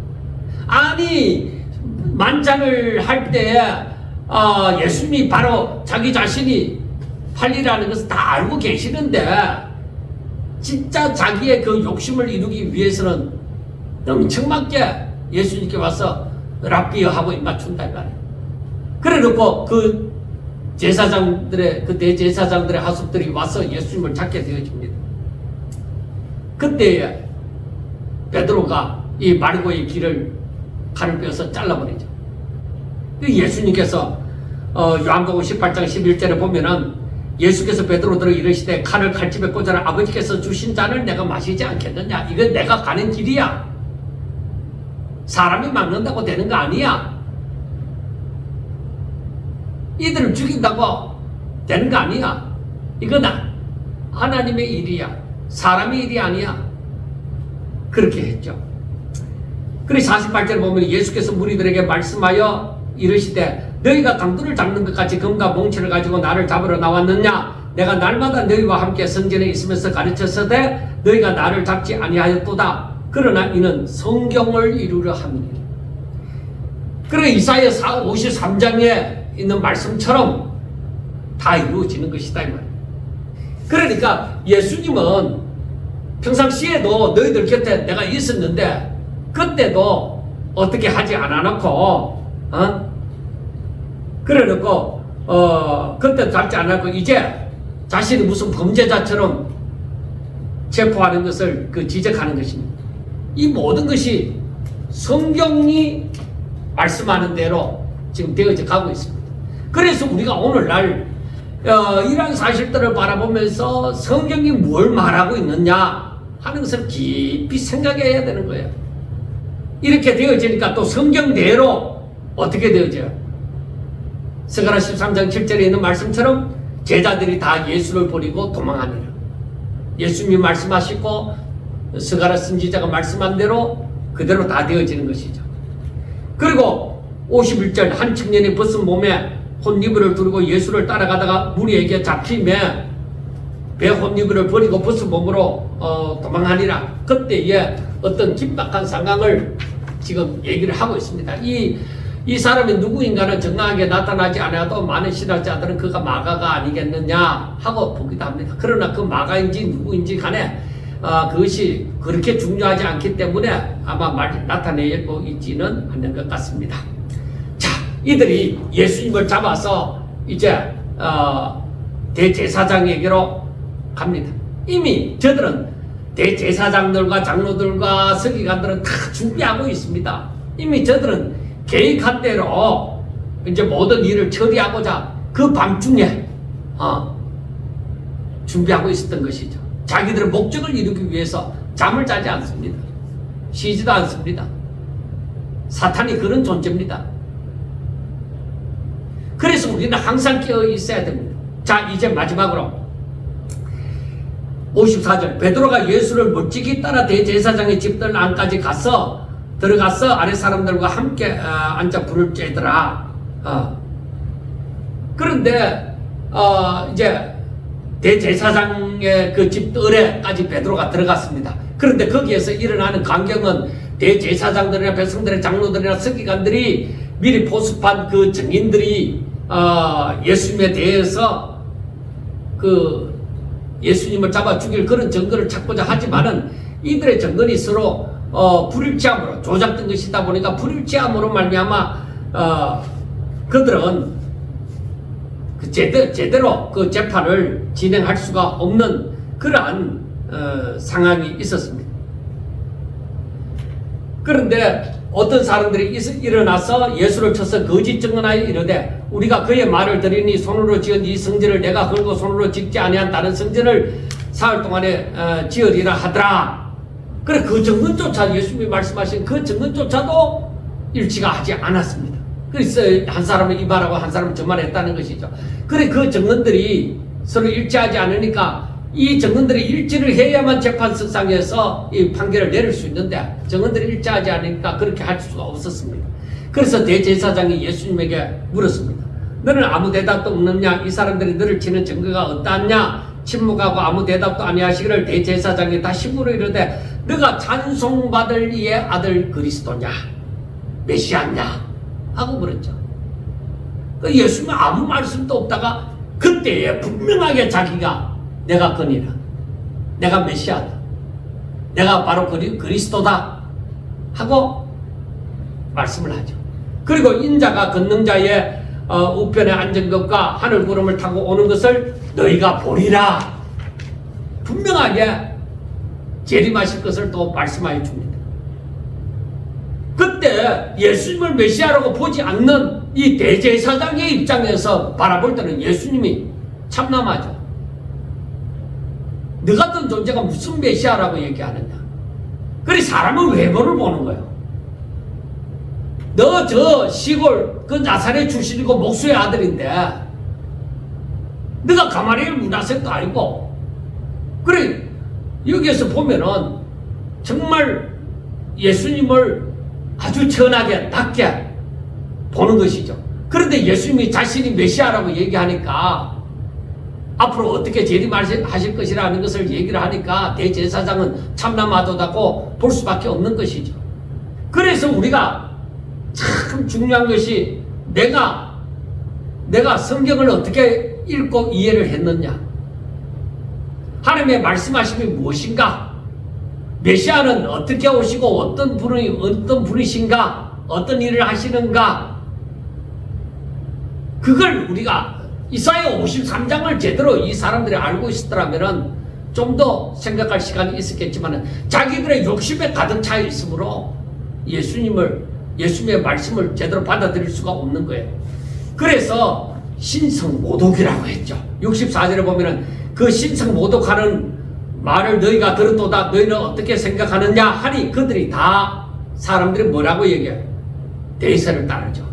아니 만찬을 할 때 예수님이 바로 자기 자신이 팔리라는 것을 다 알고 계시는데 진짜 자기의 그 욕심을 이루기 위해서는 멍청맞게 예수님께 와서 랍비여 하고 입 맞춘다 이 말이에요. 그래 놓고 그 제사장들의 그 대제사장들의 하숙들이 와서 예수님을 잡게 되어집니다. 그때에 베드로가 이 마르고의 칼을 빼서 잘라버리죠. 예수님께서 요한복음 18장 11절에 보면은 예수께서 베드로들을 이르시되 칼을 칼집에 꽂아라. 아버지께서 주신 잔을 내가 마시지 않겠느냐. 이건 내가 가는 길이야. 사람이 막는다고 되는 거 아니야. 이들을 죽인다고 되는 거 아니야. 이건 하나님의 일이야. 사람의 일이 아니야. 그렇게 했죠. 그래서 48절에 보면 예수께서 무리들에게 말씀하여 이르시되 너희가 강도를 잡는 것 같이 금과 몽치를 가지고 나를 잡으러 나왔느냐. 내가 날마다 너희와 함께 성전에 있으면서 가르쳤으되 너희가 나를 잡지 아니하였도다. 그러나 이는 성경을 이루려 함이니라. 그래 이사야 53장에 있는 말씀처럼 다 이루어지는 것이다 이 말이에요. 그러니까 예수님은 평상시에도 너희들 곁에 내가 있었는데 그때도 어떻게 하지 않아놓고 그래놓고 그때 잡지 않았고 이제 자신이 무슨 범죄자처럼 체포하는 것을 지적하는 것입니다. 이 모든 것이 성경이 말씀하는 대로 지금 되어져 가고 있습니다. 그래서 우리가 오늘날 이러한 사실들을 바라보면서 성경이 뭘 말하고 있느냐 하는 것을 깊이 생각해야 되는 거예요. 이렇게 되어지니까 또 성경대로 어떻게 되어져요? 스가랴 13장 7절에 있는 말씀처럼 제자들이 다 예수를 버리고 도망하니라. 예수님이 말씀하시고 스가랴 선지자가 말씀한 대로 그대로 다 되어지는 것이죠. 그리고 51절 한 청년이 벗은 몸에 혼니부를 두르고 예수를 따라가다가 무리에게 잡히며 배 혼니부를 버리고 벗은 몸으로 도망하니라. 그때에 어떤 긴박한 상황을 지금 얘기를 하고 있습니다. 이 사람이 누구인가는 정확하게 나타나지 않아도 많은 신학자들은 그가 마가가 아니겠느냐 하고 보기도 합니다. 그러나 그 마가인지 누구인지 간에 그것이 그렇게 중요하지 않기 때문에 아마 나타내고 있지는 않는 것 같습니다. 자, 이들이 예수님을 잡아서 이제 대제사장에게로 갑니다. 이미 저들은 대제사장들과 장로들과 서기관들은 다 준비하고 있습니다. 이미 저들은 계획한 대로 이제 모든 일을 처리하고자 그 밤중에 준비하고 있었던 것이죠. 자기들의 목적을 이루기 위해서 잠을 자지 않습니다. 쉬지도 않습니다. 사탄이 그런 존재입니다. 그래서 그래서 우리는 항상 깨어 있어야 됩니다. 자, 이제 마지막으로 54절 베드로가 예수를 멋지게 따라 대제사장의 집들 안까지 들어가서 아래 사람들과 함께 앉아 불을 쬐더라. 그런데 이제 대제사장의 그 집들에까지 베드로가 들어갔습니다. 그런데 거기에서 일어나는 광경은 대제사장들이나 백성들의 장로들이나 서기관들이 미리 포섭한 그 증인들이 예수님에 대해서 그 예수님을 잡아 죽일 그런 증거를 찾고자 하지만은 이들의 증거는 서로 불일치함으로 조작된 것이다 보니까 불일치함으로 말미암아 그들은 그 제대로 그 재판을 진행할 수가 없는 그러한 상황이 있었습니다. 그런데 어떤 사람들이 일어나서 예수를 쳐서 거짓 증언하여 이르되 우리가 그의 말을 들으니 손으로 지은 이 성전을 내가 걸고 손으로 짓지 아니한 다른 성전을 사흘 동안에 지으리라 하더라. 그래 그 증언조차 예수님이 말씀하신 그 증언조차도 일치가 하지 않았습니다. 그래서 한 사람은 이 말하고 한 사람은 저 말 했다는 것이죠. 그래 그 증언들이 서로 일치하지 않으니까 이 증언들이 일치를 해야만 재판석상에서 이 판결을 내릴 수 있는데 증언들이 일치하지 않으니까 그렇게 할 수가 없었습니다. 그래서 대제사장이 예수님에게 물었습니다. 너는 아무 대답도 없느냐? 이 사람들이 너를 치는 증거가 어떠하냐? 침묵하고 아무 대답도 아니하시기를 대제사장이 다시 물어 이르되 너가 찬송받을 이의 아들 그리스도냐? 메시아냐? 하고 물었죠. 예수님은 아무 말씀도 없다가 그때에 분명하게 자기가 내가 그니라. 내가 메시아다. 내가 바로 그리스도다. 하고 말씀을 하죠. 그리고 인자가 권능자의 우편에 앉은 것과 하늘 구름을 타고 오는 것을 너희가 보리라. 분명하게 재림하실 것을 또 말씀하여 줍니다. 그때 예수님을 메시아라고 보지 않는 이 대제사장의 입장에서 바라볼 때는 예수님이 참남하죠. 너 같은 존재가 무슨 메시아라고 얘기하느냐. 그래 사람은 외모를 보는 거예요. 너 저 시골 그 나사렛 출신이고 목수의 아들인데 너가 가마리엘 문하세도 아니고 그래 여기에서 보면은 정말 예수님을 아주 천하게 낮게 보는 것이죠. 그런데 예수님이 자신이 메시아라고 얘기하니까 앞으로 어떻게 재림하실 것이라는 것을 얘기를 하니까 대제사장은 참남하도다고 볼 수밖에 없는 것이죠. 그래서 우리가 참 중요한 것이 내가 성경을 어떻게 읽고 이해를 했느냐. 하나님의 말씀하심이 무엇인가? 메시아는 어떻게 오시고 어떤 분이신가? 어떤 일을 하시는가? 그걸 우리가 이사야 53장을 제대로 이 사람들이 알고 있었더라면 좀 더 생각할 시간이 있었겠지만 자기들의 욕심에 가득 차 있으므로 예수님의 말씀을 제대로 받아들일 수가 없는 거예요. 그래서 신성모독이라고 했죠. 64절에 보면은 그 신성모독하는 말을 너희가 들었도다. 너희는 어떻게 생각하느냐 하니 그들이 다 사람들이 뭐라고 얘기해요? 대세를 따르죠.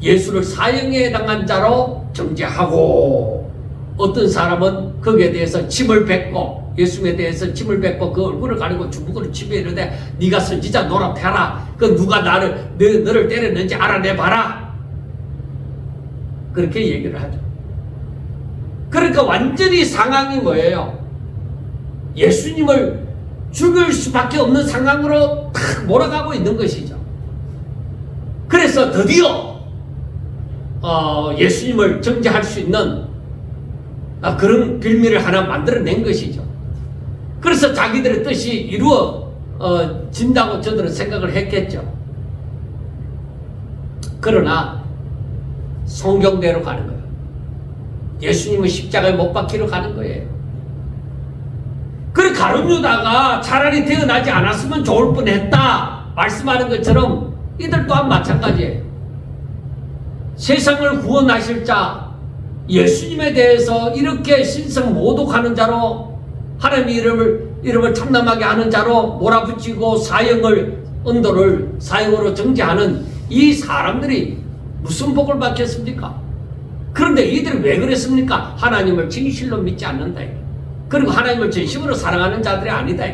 예수를 사형에 해당한 자로 정죄하고 어떤 사람은 거기에 대해서 침을 뱉고 예수님에 대해서 침을 뱉고 그 얼굴을 가리고 주먹으로 치며 이르되 네가 선지자 노랍해라. 그 누가 너를 때렸는지 알아내봐라. 그렇게 얘기를 하죠. 그러니까 완전히 상황이 뭐예요? 예수님을 죽일 수밖에 없는 상황으로 탁 몰아가고 있는 것이죠. 그래서 드디어 예수님을 정죄할 수 있는 그런 빌미를 하나 만들어낸 것이죠. 그래서 자기들의 뜻이 이루어진다고 저들은 생각을 했겠죠. 그러나 성경대로 가는 거예요. 예수님은 십자가에 못 박히러 가는 거예요. 그래 가룟유다가 차라리 태어나지 않았으면 좋을 뻔했다 말씀하는 것처럼 이들 또한 마찬가지예요. 세상을 구원하실 자 예수님에 대해서 이렇게 신성모독하는 자로 하나님의 이름을 참남하게 하는 자로 몰아붙이고 사형으로 정죄하는 이 사람들이 무슨 복을 받겠습니까? 그런데 이들이 왜 그랬습니까? 하나님을 진실로 믿지 않는다. 그리고 하나님을 진심으로 사랑하는 자들이 아니다.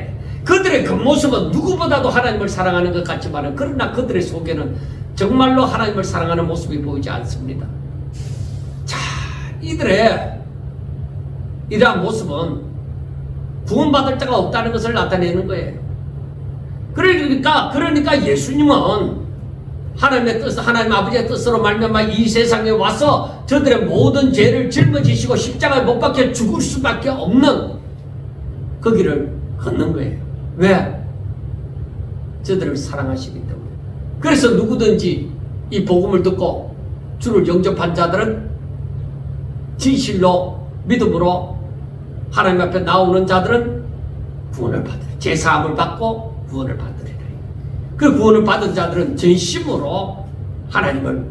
그들의 겉모습은 누구보다도 하나님을 사랑하는 것 같지만 그러나 그들의 속에는 정말로 하나님을 사랑하는 모습이 보이지 않습니다. 자, 이들의 이러한 모습은 구원받을 자가 없다는 것을 나타내는 거예요. 그러니까 예수님은 하나님의 뜻, 하나님 아버지의 뜻으로 말미암아 이 세상에 와서 저들의 모든 죄를 짊어지시고 십자가에 못 박혀 죽을 수밖에 없는 그 길을 걷는 거예요. 왜? 저들을 사랑하시기 때문에. 그래서 누구든지 이 복음을 듣고 주를 영접한 자들은 진실로 믿음으로 하나님 앞에 나오는 자들은 구원을 받으리라. 제사함을 받고 구원을 받으리라. 그 구원을 받은 자들은 전심으로 하나님을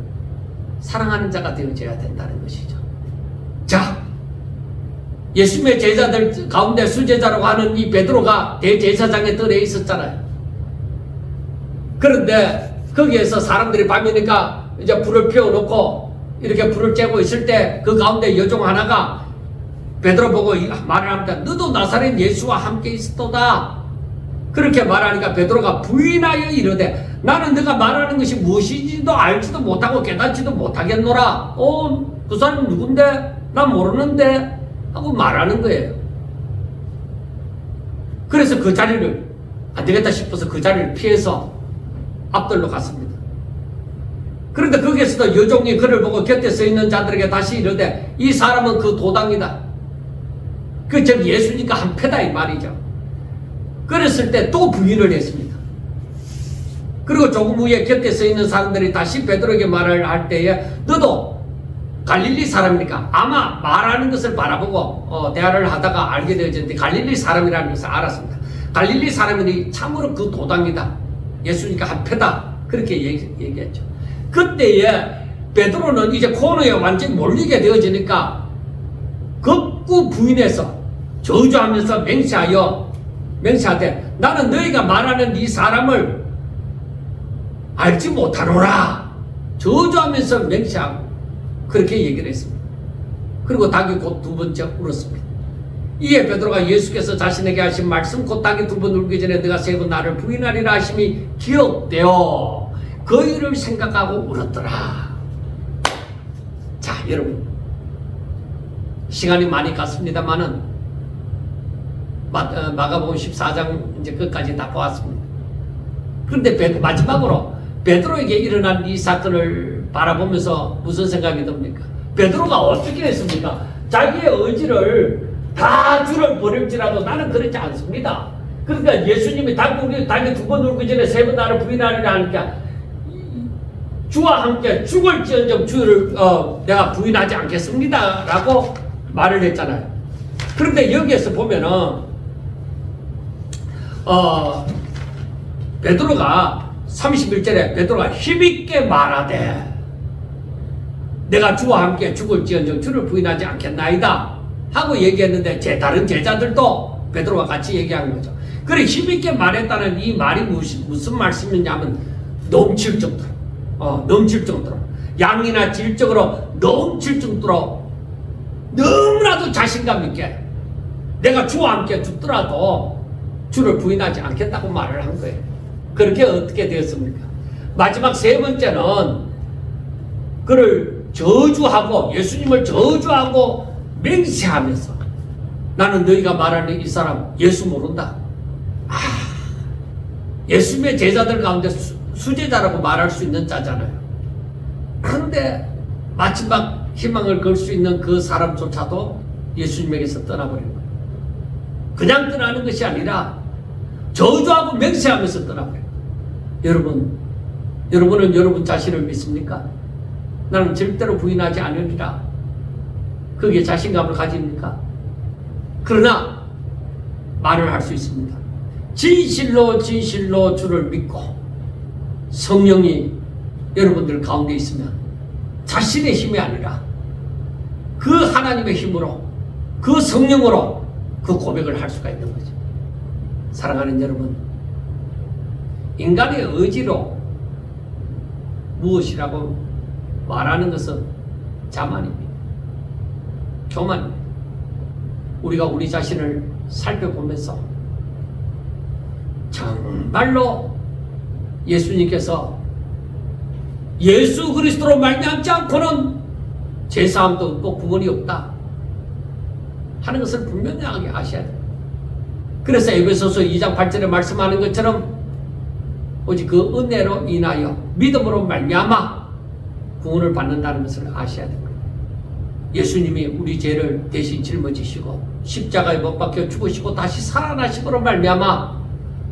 사랑하는 자가 되어져야 된다는 것이죠. 자, 예수님의 제자들 가운데 수제자라고 하는 이 베드로가 대제사장에 들에 있었잖아요. 그런데 거기에서 사람들이 밤이니까 이제 불을 피워놓고 이렇게 불을 쬐고 있을 때 그 가운데 여종 하나가 베드로 보고 말을 합니다. 너도 나사렛 예수와 함께 있었도다. 그렇게 말하니까 베드로가 부인하여 이르되 나는 네가 말하는 것이 무엇인지도 알지도 못하고 깨닫지도 못하겠노라. 그 사람은 누군데? 나 모르는데? 하고 말하는 거예요. 그래서 그 자리를 안 되겠다 싶어서 그 자리를 피해서 앞들로 갔습니다. 그런데 거기에서도 여종이 그를 보고 곁에 서 있는 자들에게 다시 이르되 이 사람은 그 도당이다. 즉 예수니까 한패다 이 말이죠. 그랬을 때 또 부인을 했습니다. 그리고 조금 후에 곁에 서 있는 사람들이 다시 베드로에게 말을 할 때에 너도 갈릴리 사람이니까 아마 말하는 것을 바라보고 대화를 하다가 알게 되어졌는데 갈릴리 사람이라는 것을 알았습니다. 갈릴리 사람이니 참으로 그 도당이다. 예수니까 한패다. 그렇게 얘기했죠. 그때에 베드로는 이제 코너에 완전히 몰리게 되어지니까 극구 부인해서 저주하면서 맹세하되 나는 너희가 말하는 이 사람을 알지 못하노라. 저주하면서 맹세하고 그렇게 얘기를 했습니다. 그리고 닭이 곧 두 번째 울었습니다. 이에 베드로가 예수께서 자신에게 하신 말씀 곧 닭이 두 번 울기 전에 네가 세 번 나를 부인하리라 하심이 기억되어 그 일을 생각하고 울었더라. 자, 여러분 시간이 많이 갔습니다만은 마가복음 14장 이제 끝까지 다 보았습니다. 그런데 마지막으로 베드로에게 일어난 이 사건을 바라보면서 무슨 생각이 듭니까? 베드로가 어떻게 했습니까? 자기의 의지를 다 주를 버릴지라도 나는 그렇지 않습니다. 그러니까 예수님이 닭이 두 번 울기 전에 세 번 나를 부인하리라 하니까 주와 함께 죽을지언정 주를 내가 부인하지 않겠습니다 라고 말을 했잖아요. 그런데 여기에서 보면은 베드로가 31절에 베드로가 힘있게 말하되 내가 주와 함께 죽을지언정 주를 부인하지 않겠나이다 하고 얘기했는데 다른 제자들도 베드로와 같이 얘기한 거죠. 그래 힘있게 말했다는 이 말이 무슨 말씀이냐면 넘칠 정도로 넘칠 정도로 양이나 질적으로 넘칠 정도로 너무나도 자신감 있게 내가 주와 함께 죽더라도 주를 부인하지 않겠다고 말을 한 거예요. 그렇게 어떻게 되었습니까? 마지막 세 번째는 그를 저주하고 예수님을 저주하고 맹세하면서 나는 너희가 말하는 이 사람 예수 모른다. 예수님의 제자들 가운데 수제자라고 말할 수 있는 자잖아요. 그런데 마지막 희망을 걸 수 있는 그 사람조차도 예수님에게서 떠나버린 거예요. 그냥 떠나는 것이 아니라 저주하고 맹세하면서 떠나버린 거예요. 여러분은 여러분 자신을 믿습니까? 나는 절대로 부인하지 않으리라. 거기에 자신감을 가집니까? 그러나 말을 할 수 있습니다. 진실로 주를 믿고 성령이 여러분들 가운데 있으면 자신의 힘이 아니라 그 하나님의 힘으로 그 성령으로 그 고백을 할 수가 있는 거죠. 사랑하는 여러분, 인간의 의지로 무엇이라고 말하는 것은 자만입니다. 교만. 우리가 우리 자신을 살펴보면서 정말로 예수님께서 예수 그리스도로 말미암지 않고는 제사함도 없고 구원이 없다 하는 것을 분명하게 아셔야 됩니다. 그래서 에베소서 2장 8절에 말씀하는 것처럼 오직 그 은혜로 인하여 믿음으로 말미암아 구원을 받는다는 것을 아셔야 됩니다. 예수님이 우리 죄를 대신 짊어지시고 십자가에 못 박혀 죽으시고 다시 살아나심으로 말미암아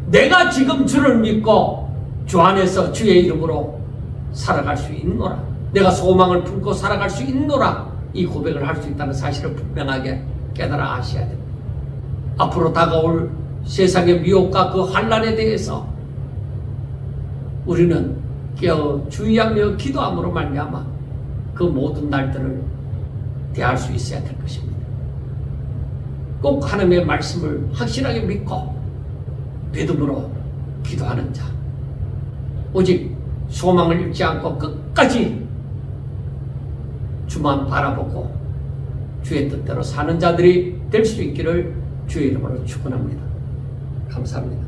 내가 지금 주를 믿고 주 안에서 주의 이름으로 살아갈 수 있노라, 내가 소망을 품고 살아갈 수 있노라, 이 고백을 할 수 있다는 사실을 분명하게 깨달아 아셔야 됩니다. 앞으로 다가올 세상의 미혹과 그 환난에 대해서 우리는 깨어 주의하며 기도함으로 말미암아 그 모든 날들을 대할 수 있어야 될 것입니다. 꼭 하나님의 말씀을 확실하게 믿고 믿음으로 기도하는 자, 오직 소망을 잃지 않고 끝까지 주만 바라보고 주의 뜻대로 사는 자들이 될 수 있기를 주의 이름으로 축원합니다. 감사합니다.